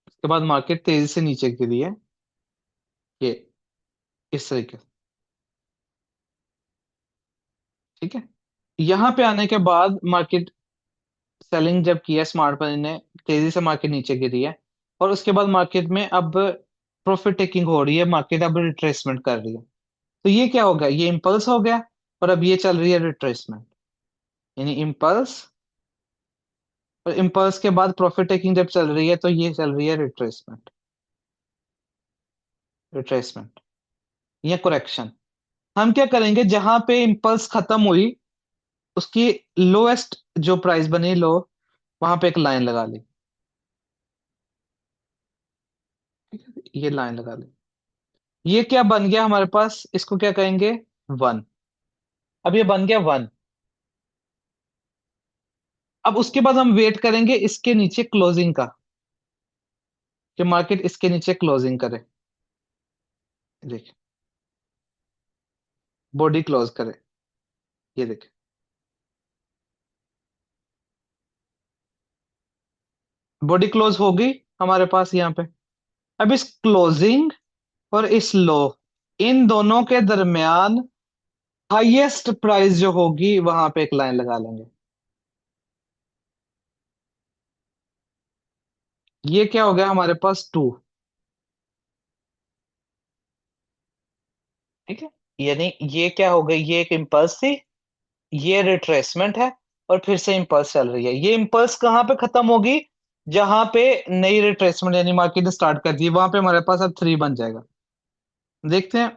उसके बाद मार्केट तेजी से नीचे गिरी है। ये इस तरीके से। ठीक है, यहाँ पे आने के बाद मार्केट सेलिंग जब की है स्मार्ट मनी ने, तेजी से मार्केट नीचे गिरी है। और उसके बाद मार्केट में अब प्रॉफिट टेकिंग हो रही है, मार्केट अब रिट्रेसमेंट कर रही है। तो ये क्या हो गया, ये इम्पल्स हो गया, और अब ये चल रही है रिट्रेसमेंट। यानी इम्पल्स, और इम्पल्स के बाद प्रॉफिट टेकिंग जब चल रही है तो ये चल रही है रिट्रेसमेंट। रिट्रेसमेंट या करेक्शन। हम क्या करेंगे, जहां पे इम्पल्स खत्म हुई, उसकी लोएस्ट जो प्राइस बनी लो, वहां पे एक लाइन लगा ली। ठीक है, ये लाइन लगा ली। ये क्या बन गया हमारे पास, इसको क्या कहेंगे, वन। अब ये बन गया वन। अब उसके बाद हम वेट करेंगे इसके नीचे क्लोजिंग का, कि मार्केट इसके नीचे क्लोजिंग करे। देखिए, बॉडी क्लोज करे। ये देखिए, बॉडी क्लोज होगी हमारे पास यहाँ पे। अब इस क्लोजिंग और इस लो, इन दोनों के दरमियान हाईएस्ट प्राइस जो होगी वहां पे एक लाइन लगा लेंगे। ये क्या हो गया हमारे पास, टू। ठीक है, यानी ये क्या हो गई, ये एक इम्पल्स थी, ये रिट्रेसमेंट है, और फिर से इम्पल्स चल रही है। ये इम्पल्स कहाँ पे खत्म होगी, जहां पे नई रिट्रेसमेंट यानी मार्केट स्टार्ट कर दी, वहां पे हमारे पास अब थ्री बन जाएगा। देखते हैं,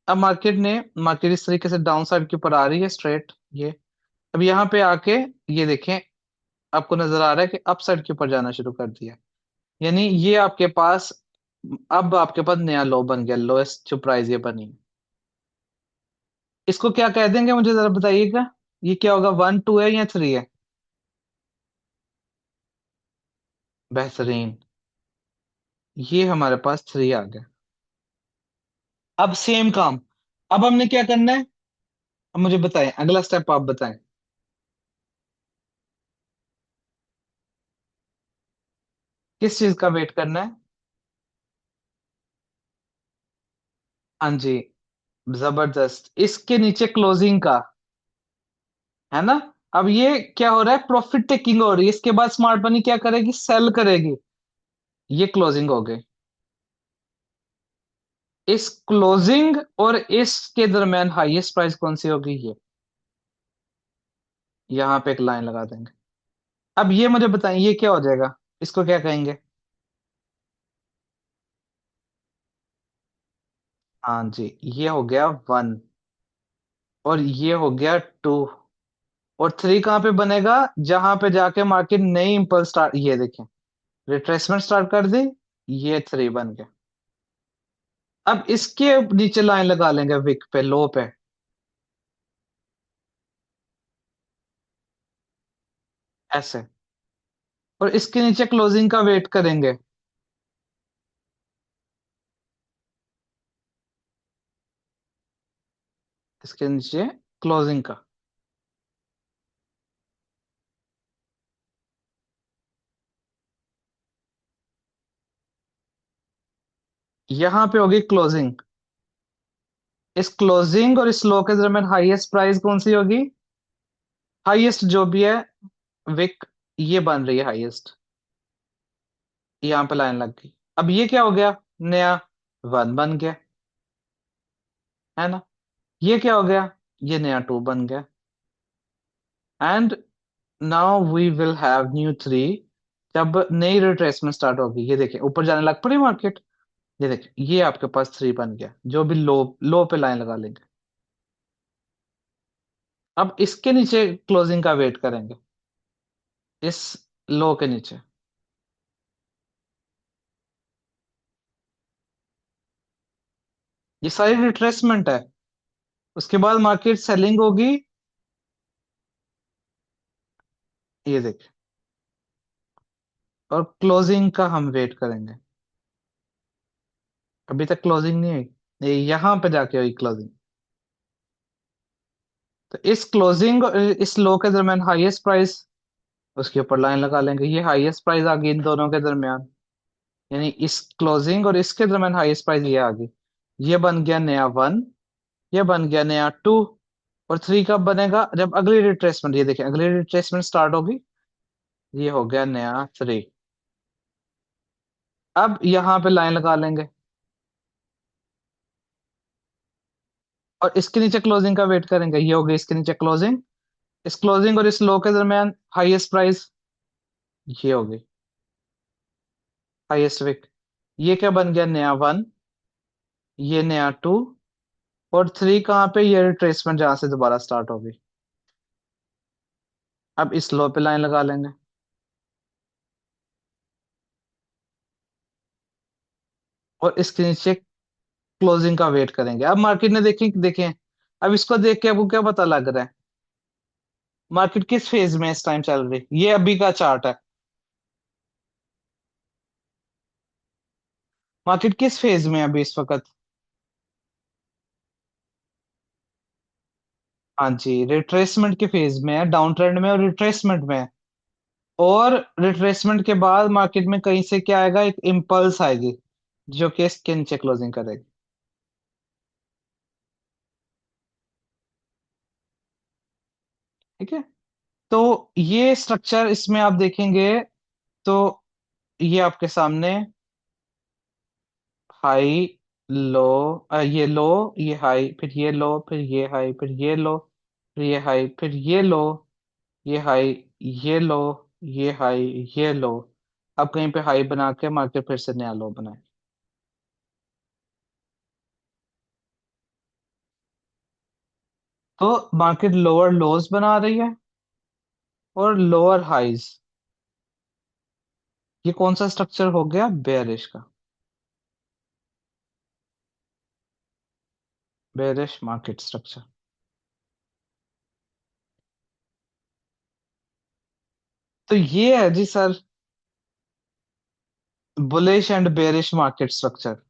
अब मार्केट इस तरीके से डाउन साइड के ऊपर आ रही है स्ट्रेट। ये अब यहाँ पे आके, ये देखें, आपको नजर आ रहा है कि अप साइड के ऊपर जाना शुरू कर दिया। यानी ये आपके पास, अब आपके पास नया लो बन गया, लोएस्ट जो प्राइस ये बनी है। इसको क्या कह देंगे, मुझे जरा बताइएगा। ये क्या होगा, वन टू है या थ्री है? बेहतरीन, ये हमारे पास थ्री आ गया। अब सेम काम, अब हमने क्या करना है, अब मुझे बताएं, अगला स्टेप आप बताएं। किस चीज का वेट करना है? हाँ जी, जबरदस्त, इसके नीचे क्लोजिंग का, है ना। अब ये क्या हो रहा है, प्रॉफिट टेकिंग हो रही है, इसके बाद स्मार्ट मनी क्या करेगी, सेल करेगी। ये क्लोजिंग हो गई। इस क्लोजिंग और इसके दरमियान हाईएस्ट प्राइस कौन सी होगी, ये। यहाँ पे एक लाइन लगा देंगे। अब ये मुझे बताएं, ये क्या हो जाएगा, इसको क्या कहेंगे? हाँ जी, ये हो गया वन, और ये हो गया टू, और थ्री कहाँ पे बनेगा, जहां पे जाके मार्केट नई इंपल्स स्टार्ट, ये देखें, रिट्रेसमेंट स्टार्ट कर दी। ये थ्री बन गया। अब इसके नीचे लाइन लगा लेंगे विक पे, लो पे, ऐसे। और इसके नीचे क्लोजिंग का वेट करेंगे। इसके नीचे क्लोजिंग का, यहां पे होगी क्लोजिंग। इस क्लोजिंग और इस लो के दरमियान हाईएस्ट प्राइस कौन सी होगी, हाईएस्ट जो भी है विक, ये बन रही है हाईएस्ट। यहाँ पे लाइन लग गई। अब ये क्या हो गया, नया वन बन गया, है ना। ये क्या हो गया, ये नया टू बन गया। And now we will have new three. जब नई रिट्रेसमेंट स्टार्ट होगी, ये देखिए ऊपर जाने लग पड़ी मार्केट। ये देखिए ये आपके पास थ्री बन गया, जो भी लो लो पे लाइन लगा लेंगे। अब इसके नीचे क्लोजिंग का वेट करेंगे, इस लो के नीचे। ये सारी रिट्रेसमेंट है, उसके बाद मार्केट सेलिंग होगी। ये देखिए, और क्लोजिंग का हम वेट करेंगे। अभी तक क्लोजिंग नहीं हुई, ये यहाँ पे जाके हुई क्लोजिंग। तो इस क्लोजिंग और इस लो के दरमियान हाईएस्ट प्राइस, उसके ऊपर लाइन लगा लेंगे। ये हाईएस्ट प्राइस आ गई इन दोनों के दरमियान, यानी इस क्लोजिंग और इसके दरमियान हाईएस्ट प्राइस ये आ गई। ये बन गया नया वन, ये बन गया नया टू। और थ्री कब बनेगा, जब अगली रिट्रेसमेंट, ये देखें अगली रिट्रेसमेंट स्टार्ट होगी। ये हो गया नया थ्री। अब यहाँ पे लाइन लगा लेंगे, और इसके नीचे क्लोजिंग का वेट करेंगे। ये हो गई इसके नीचे क्लोजिंग, इस क्लोजिंग और इस लो के दरमियान हाईएस्ट प्राइस, ये हो गई हाईएस्ट विक। ये क्या बन गया, नया वन, ये नया टू। और थ्री कहाँ पे, ये रिट्रेसमेंट जहां से दोबारा स्टार्ट होगी। अब इस लो पे लाइन लगा लेंगे, और इसके नीचे क्लोजिंग का वेट करेंगे। अब मार्केट ने देखें देखें, अब इसको देख के आपको क्या पता लग रहा है, मार्केट किस फेज में इस टाइम चल रही। ये अभी का चार्ट है, मार्केट किस फेज में है अभी इस वक्त। हाँ जी, रिट्रेसमेंट के फेज में है, डाउन ट्रेंड में और रिट्रेसमेंट में है। और रिट्रेसमेंट के बाद मार्केट में कहीं से क्या आएगा, एक इम्पल्स आएगी, जो कि इसके नीचे क्लोजिंग करेगी। ठीक है, तो ये स्ट्रक्चर इसमें आप देखेंगे तो ये आपके सामने हाई लो, ये लो, ये हाई, फिर ये लो, फिर ये हाई, फिर ये लो, फिर ये हाई, फिर ये लो, ये हाई, ये लो, ये हाई, ये लो। अब कहीं पे हाई बना के मार्केट फिर से नया लो बनाए। तो मार्केट लोअर लोज बना रही है और लोअर हाईज। ये कौन सा स्ट्रक्चर हो गया, बेयरिश का, बेयरिश मार्केट स्ट्रक्चर। तो ये है जी sir, bullish and bearish market structure.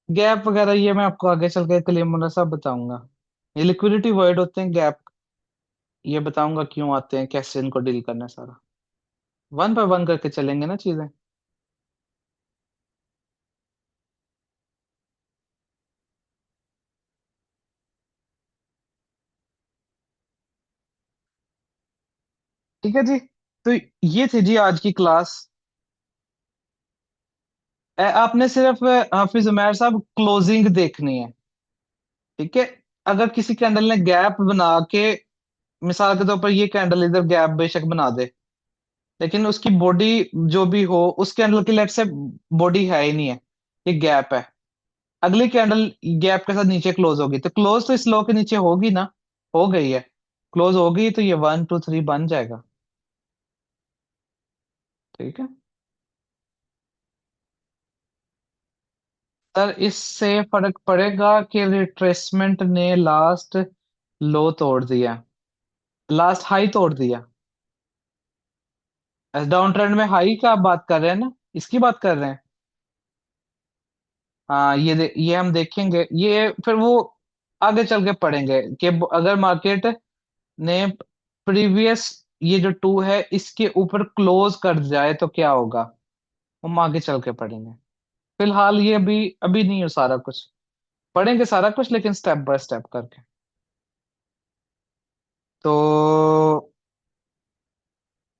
Gap वगैरह ये मैं आपको आगे चल के क्लेम मुनसा सब बताऊंगा। ये लिक्विडिटी वर्ड होते हैं गैप, ये बताऊंगा क्यों आते हैं, कैसे इनको डील करना है सारा। वन बाय वन करके चलेंगे ना चीजें। ठीक है जी, तो ये थी जी आज की क्लास। आपने सिर्फ हाफिज उमैर साहब क्लोजिंग देखनी है। ठीक है, अगर किसी कैंडल ने गैप बना के, मिसाल के तौर पर ये कैंडल इधर गैप बेशक बना दे, लेकिन उसकी बॉडी जो भी हो, उस कैंडल की लेट से बॉडी है ही नहीं है, ये गैप है। अगली कैंडल गैप के साथ नीचे क्लोज होगी, तो क्लोज तो इस लो के नीचे होगी ना, हो गई है, क्लोज हो गई तो ये वन टू थ्री बन जाएगा। ठीक है सर, इससे फर्क पड़ेगा कि रिट्रेसमेंट ने लास्ट लो तोड़ दिया, लास्ट हाई तोड़ दिया। डाउन ट्रेंड में हाई का आप बात कर रहे हैं ना, इसकी बात कर रहे हैं। हाँ, ये हम देखेंगे, ये फिर वो आगे चल के पढ़ेंगे कि अगर मार्केट ने प्रीवियस ये जो टू है इसके ऊपर क्लोज कर जाए तो क्या होगा, हम आगे चल के पढ़ेंगे। फिलहाल ये अभी अभी नहीं हो सारा कुछ, पढ़ेंगे सारा कुछ लेकिन स्टेप बाय स्टेप करके। तो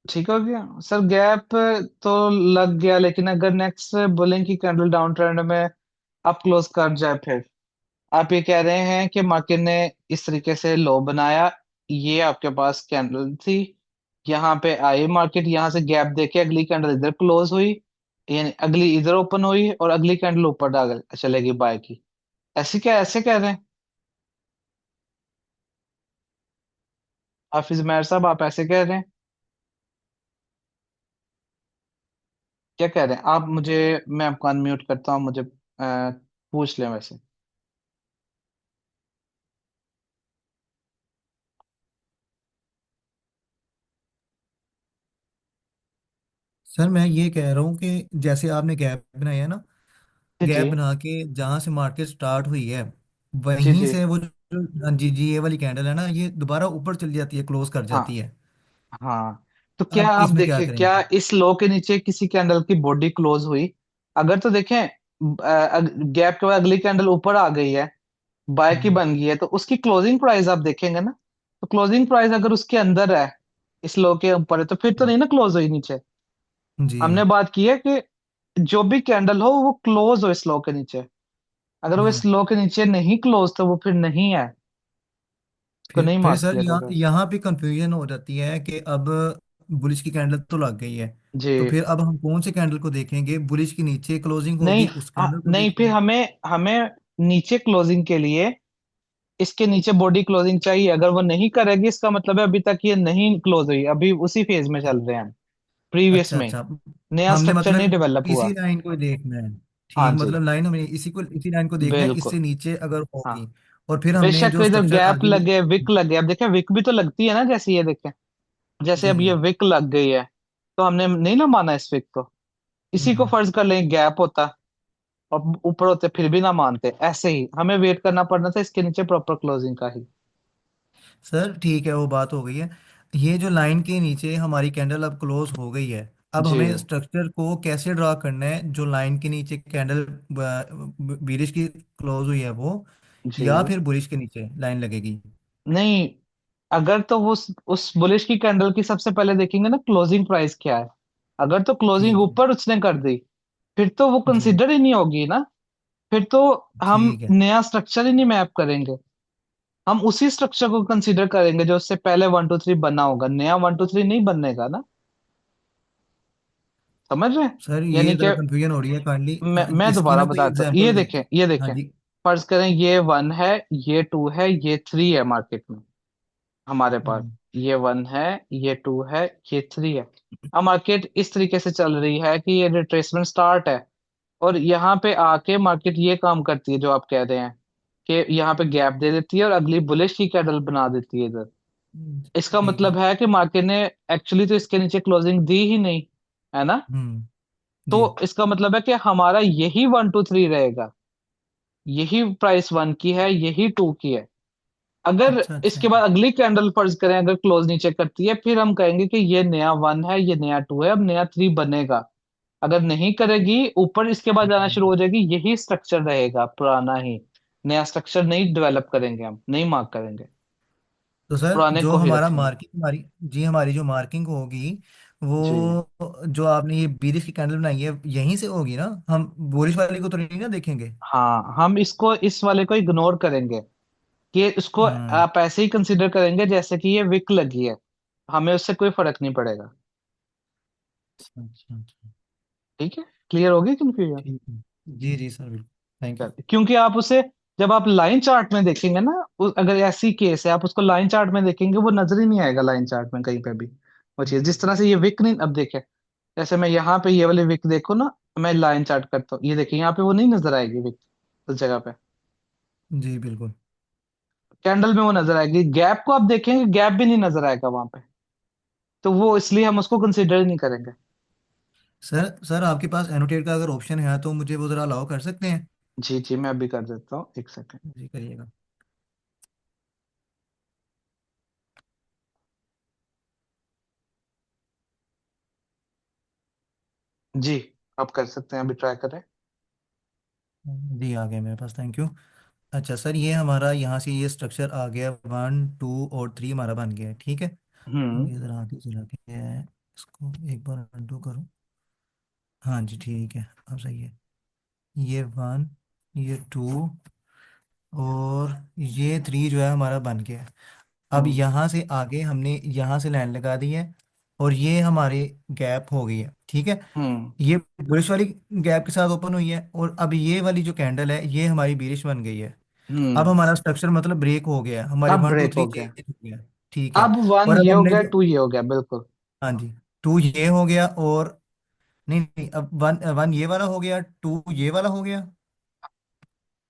ठीक हो गया सर, गैप तो लग गया, लेकिन अगर नेक्स्ट बोलें कि कैंडल डाउन ट्रेंड में आप क्लोज कर जाए, फिर आप ये कह रहे हैं कि मार्केट ने इस तरीके से लो बनाया, ये आपके पास कैंडल थी, यहाँ पे आई मार्केट, यहाँ से गैप देके अगली कैंडल इधर क्लोज हुई, यानी अगली इधर ओपन हुई और अगली कैंडल ऊपर डाल चलेगी बाय की, ऐसे क्या ऐसे कह रहे हैं हाफिज महर साहब, आप ऐसे कह रहे हैं? क्या कह रहे हैं आप मुझे? मैं आपको अनम्यूट करता हूँ, मुझे पूछ लें वैसे। सर मैं ये कह रहा हूँ कि जैसे आपने गैप बनाया है ना, जी जी। गैप बना के जहाँ से मार्केट स्टार्ट हुई है, जी वहीं जी। से वो हाँ जी जी, ये वाली कैंडल है ना, ये दोबारा ऊपर चली जाती है, क्लोज कर हाँ जाती है। हाँ। तो क्या अब आप इसमें क्या देखें, करेंगे? क्या इस लो के नीचे किसी कैंडल की बॉडी क्लोज हुई? अगर तो देखें गैप के बाद अगली कैंडल ऊपर आ गई है, बाय की हम्म, बन गई है, तो उसकी क्लोजिंग प्राइस आप देखेंगे ना, तो क्लोजिंग प्राइस अगर उसके अंदर है, इस लो के ऊपर है, तो फिर तो नहीं ना क्लोज हुई नीचे। जी हमने बात की है कि जो भी कैंडल हो वो क्लोज हो इस लो के नीचे, अगर वो जी। इस लो के नीचे नहीं क्लोज तो वो फिर नहीं है, उसको नहीं फिर मार्क सर किया यहाँ जाएगा। यहाँ पे कंफ्यूजन हो जाती है कि अब बुलिश की कैंडल तो लग गई है, जी। तो फिर अब हम कौन से कैंडल को देखेंगे? बुलिश की नीचे क्लोजिंग नहीं, होगी, उस कैंडल को नहीं, फिर देखेंगे? हमें हमें नीचे क्लोजिंग के लिए इसके नीचे बॉडी क्लोजिंग चाहिए, अगर वो नहीं करेगी इसका मतलब है अभी तक ये नहीं क्लोज हुई, अभी उसी फेज में चल रहे हैं हम, प्रीवियस अच्छा में, अच्छा, नया हमने स्ट्रक्चर नहीं मतलब डेवलप इसी हुआ। लाइन को ही देखना है। हाँ ठीक, जी। मतलब लाइन हमें इसी लाइन को देखना है, बिल्कुल। इससे नीचे अगर हाँ, होगी, और फिर हमने बेशक जो इधर स्ट्रक्चर गैप आगे लगे, विक लगे, अब देखें विक भी तो लगती है ना, जैसे ये देखें, जैसे जी अब जी। ये विक लग गई है, तो हमने नहीं ना माना इस विक को, इसी को हम्म। फर्ज कर लें गैप होता और ऊपर होते फिर भी ना मानते, ऐसे ही हमें वेट करना पड़ना था इसके नीचे प्रॉपर क्लोजिंग का ही। सर ठीक है, वो बात हो गई है। ये जो लाइन के नीचे हमारी कैंडल अब क्लोज हो गई है, अब जी हमें स्ट्रक्चर को कैसे ड्रा करना है? जो लाइन के नीचे कैंडल बीरिश की क्लोज हुई है वो, या जी। फिर बुलिश के नीचे लाइन लगेगी? नहीं, अगर तो वो उस बुलिश की कैंडल की सबसे पहले देखेंगे ना क्लोजिंग प्राइस क्या है, अगर तो क्लोजिंग ठीक है। ऊपर उसने कर दी, फिर तो वो जी। कंसिडर ही नहीं होगी ना, फिर तो हम ठीक है। नया स्ट्रक्चर ही नहीं मैप करेंगे, हम उसी स्ट्रक्चर को कंसीडर करेंगे जो उससे पहले 1 2 3 बना होगा, नया 1 2 3 नहीं बनेगा ना, समझ रहे हैं? सर ये यानी कि जरा कंफ्यूजन हो रही है, काइंडली मैं इसकी दोबारा ना कोई बताता हूँ, ये एग्जांपल दे। देखें, ये हाँ देखें, जी। फर्ज करें ये 1 है, ये 2 है, ये 3 है मार्केट में हमारे पास, हम्म, ये 1 है, ये 2 है, ये 3 है। अब मार्केट इस तरीके से चल रही है कि ये रिट्रेसमेंट स्टार्ट है, और यहाँ पे आके मार्केट ये काम करती है जो आप कह रहे हैं, कि यहाँ पे गैप दे देती है और अगली बुलिश की कैंडल बना देती है इधर, इसका ठीक है। मतलब है कि मार्केट ने एक्चुअली तो इसके नीचे क्लोजिंग दी ही नहीं, है ना? तो जी। इसका मतलब है कि हमारा यही 1 2 3 रहेगा, यही प्राइस 1 की है, यही 2 की है। अगर अच्छा अच्छा। इसके बाद अगली कैंडल फर्ज करें अगर क्लोज नीचे करती है, फिर हम कहेंगे कि ये नया 1 है, ये नया 2 है, अब नया 3 बनेगा। अगर नहीं करेगी ऊपर इसके बाद जाना शुरू हो जाएगी, यही स्ट्रक्चर रहेगा पुराना ही, नया स्ट्रक्चर नहीं डेवलप करेंगे, हम नहीं मार्क करेंगे, तो सर पुराने जो को ही हमारा रखेंगे। मार्किंग, हमारी जी हमारी जो मार्किंग होगी, जी। वो जो आपने ये बीरिश की कैंडल बनाई है यहीं से होगी ना? हम बोरिश वाली को तो नहीं ना देखेंगे? हाँ, हम इसको इस वाले को इग्नोर करेंगे, कि इसको हाँ। आप ऐसे ही कंसिडर करेंगे जैसे कि ये विक लगी है, हमें उससे कोई फर्क नहीं पड़ेगा। अच्छा अच्छा अच्छा। ठीक है, क्लियर होगी कंफ्यूजन? ठीक है। जी जी सर, बिल्कुल। Thank you. क्योंकि आप उसे जब आप लाइन चार्ट में देखेंगे ना, अगर ऐसी केस है आप उसको लाइन चार्ट में देखेंगे, वो नजर ही नहीं आएगा लाइन चार्ट में कहीं पे भी वो चीज, जिस तरह से ये विक नहीं, अब देखे, जैसे मैं यहाँ पे ये वाली विक देखो ना, मैं लाइन चार्ट करता हूँ, ये देखिए यहाँ पे वो नहीं नजर आएगी विक उस जगह पे, जी बिल्कुल। कैंडल में वो नजर आएगी, गैप को आप देखेंगे गैप भी नहीं नजर आएगा वहां पे, तो वो इसलिए हम उसको कंसिडर ही नहीं करेंगे। सर आपके पास एनोटेट का अगर ऑप्शन है तो मुझे वो जरा अलाउ कर सकते हैं? जी जी, मैं अभी कर देता हूँ, एक सेकंड। जी करिएगा। जी, आप कर सकते हैं, अभी ट्राई करें। जी आ गया मेरे पास, थैंक यू। अच्छा सर, ये हमारा यहाँ से ये स्ट्रक्चर आ गया, 1 2 और 3 हमारा बन गया है, ठीक है। अब हम्म। ये इधर आगे चला के है, इसको एक बार अनडू करो। हाँ जी ठीक है, अब सही है। ये 1, ये 2 और ये 3 जो है हमारा बन गया है। अब हम्म। यहाँ से आगे हमने यहाँ से लाइन लगा दी है, और ये हमारी गैप हो गई है, ठीक है। हम्म। ये बुलिश वाली गैप के साथ ओपन हुई है, और अब ये वाली जो कैंडल है ये हमारी बीरिश बन गई है। अब हम्म। हमारा स्ट्रक्चर मतलब ब्रेक हो गया, हमारे अब वन टू ब्रेक थ्री हो गया। चेंज हो गया, ठीक है। अब वन और अब ये हो हमने गया, जो, टू ये हो गया, बिल्कुल। हाँ जी, 2 ये हो गया, और नहीं नहीं, अब वन वन ये वाला हो गया, 2 ये वाला हो गया।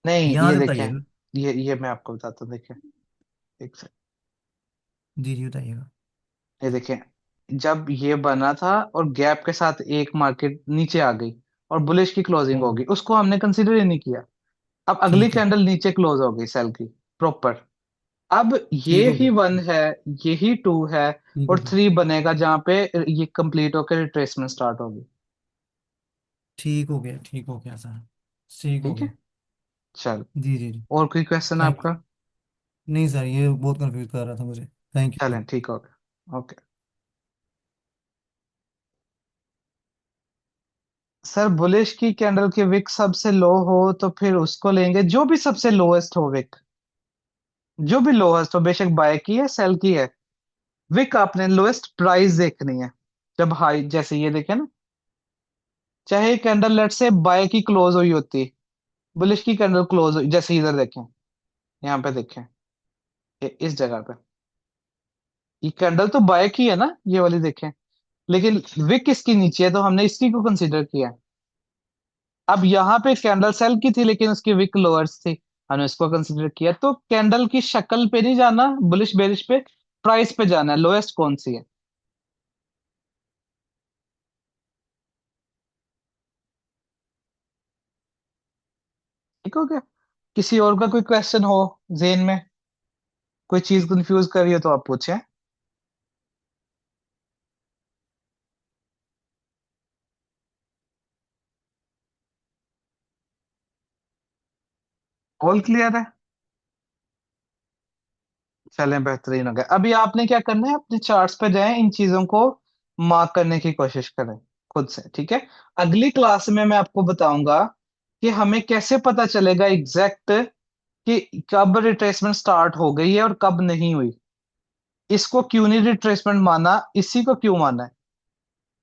नहीं, यहाँ ये से देखें, बताइए। ये मैं आपको बताता हूँ, देखें। एक सेकंड। जी जी बताइएगा। ये देखें, जब ये बना था और गैप के साथ एक मार्केट नीचे आ गई और बुलिश की क्लोजिंग हाँ होगी, उसको हमने कंसीडर ही नहीं किया। अब अगली ठीक है, कैंडल नीचे क्लोज हो गई सेल की, प्रॉपर। अब ठीक ये हो ही गया, वन है, यही टू है, ठीक हो और गया, थ्री बनेगा जहां पे ये कंप्लीट होकर रिट्रेसमेंट स्टार्ट होगी। ठीक हो गया, ठीक हो गया सर, ठीक हो ठीक है। गया। चल, जी जी जी। और कोई क्वेश्चन थैंक आपका? यू। नहीं सर, ये बहुत कंफ्यूज कर रहा था मुझे। Thank you. चलें, ठीक हो गया, ओके। सर, बुलिश की कैंडल की विक सबसे लो हो तो फिर उसको लेंगे, जो भी सबसे लोएस्ट हो विक, जो भी लोएस्ट हो, बेशक बाय की है सेल की है, विक आपने लोएस्ट प्राइस देखनी है। जब हाई, जैसे ये देखे ना, चाहे कैंडल लेट से बाय की क्लोज हुई होती, बुलिश की कैंडल क्लोज हुई, जैसे इधर देखें, यहाँ पे देखें, इस जगह पे, ये कैंडल तो बाय की है ना, ये वाली देखें, लेकिन विक इसकी नीचे है तो हमने इसकी को कंसीडर किया। अब यहाँ पे कैंडल सेल की थी लेकिन उसकी विक लोअर्स थी, हमने इसको कंसीडर किया। तो कैंडल की शक्ल पे नहीं जाना, बुलिश बेरिश पे, प्राइस पे जाना है, लोएस्ट कौन सी है। ठीक हो गया। किसी और का कोई क्वेश्चन हो जेन में, कोई चीज कंफ्यूज कर रही हो तो आप पूछें। ऑल क्लियर है? चलें, बेहतरीन हो गया। अभी आपने क्या करना है, अपने चार्ट्स पे जाएं, इन चीजों को मार्क करने की कोशिश करें खुद से, ठीक है। अगली क्लास में मैं आपको बताऊंगा कि हमें कैसे पता चलेगा एग्जैक्ट कि कब रिट्रेसमेंट स्टार्ट हो गई है और कब नहीं हुई। इसको क्यों नहीं रिट्रेसमेंट माना, इसी को क्यों माना है।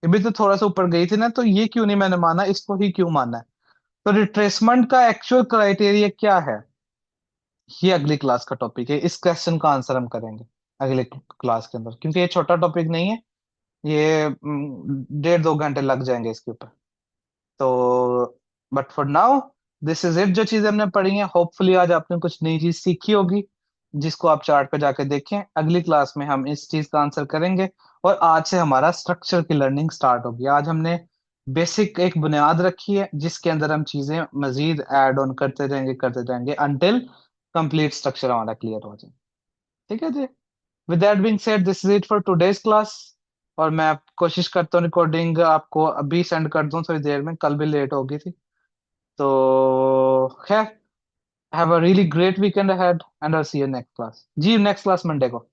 अभी तो थोड़ा सा ऊपर गई थी ना, तो ये क्यों नहीं मैंने माना, इसको ही क्यों माना है। तो रिट्रेसमेंट का एक्चुअल क्राइटेरिया क्या है, ये अगली क्लास का टॉपिक है। इस क्वेश्चन का आंसर हम करेंगे अगले क्लास के अंदर, क्योंकि ये छोटा टॉपिक नहीं है। ये 1.5 2 घंटे लग जाएंगे इसके ऊपर। तो but for now, this is it. जो चीजें हमने पढ़ी हैं, होपफुली आज आपने कुछ नई चीज सीखी होगी, जिसको आप चार्ट पे जाके देखें। अगली क्लास में हम इस चीज का आंसर करेंगे, और आज से हमारा स्ट्रक्चर की लर्निंग स्टार्ट होगी। आज हमने बेसिक एक बुनियाद रखी है, जिसके अंदर हम चीजें मजीद ऐड ऑन करते जाएंगे अनटिल कंप्लीट स्ट्रक्चर हमारा क्लियर हो जाए। ठीक है जी। With that being said, this is it for today's class. और मैं कोशिश करता हूँ रिकॉर्डिंग आपको अभी सेंड कर दूं थोड़ी देर में, कल भी लेट हो गई थी। तो खैर, have a really great weekend ahead and I see you next class. जी, नेक्स्ट क्लास मंडे को।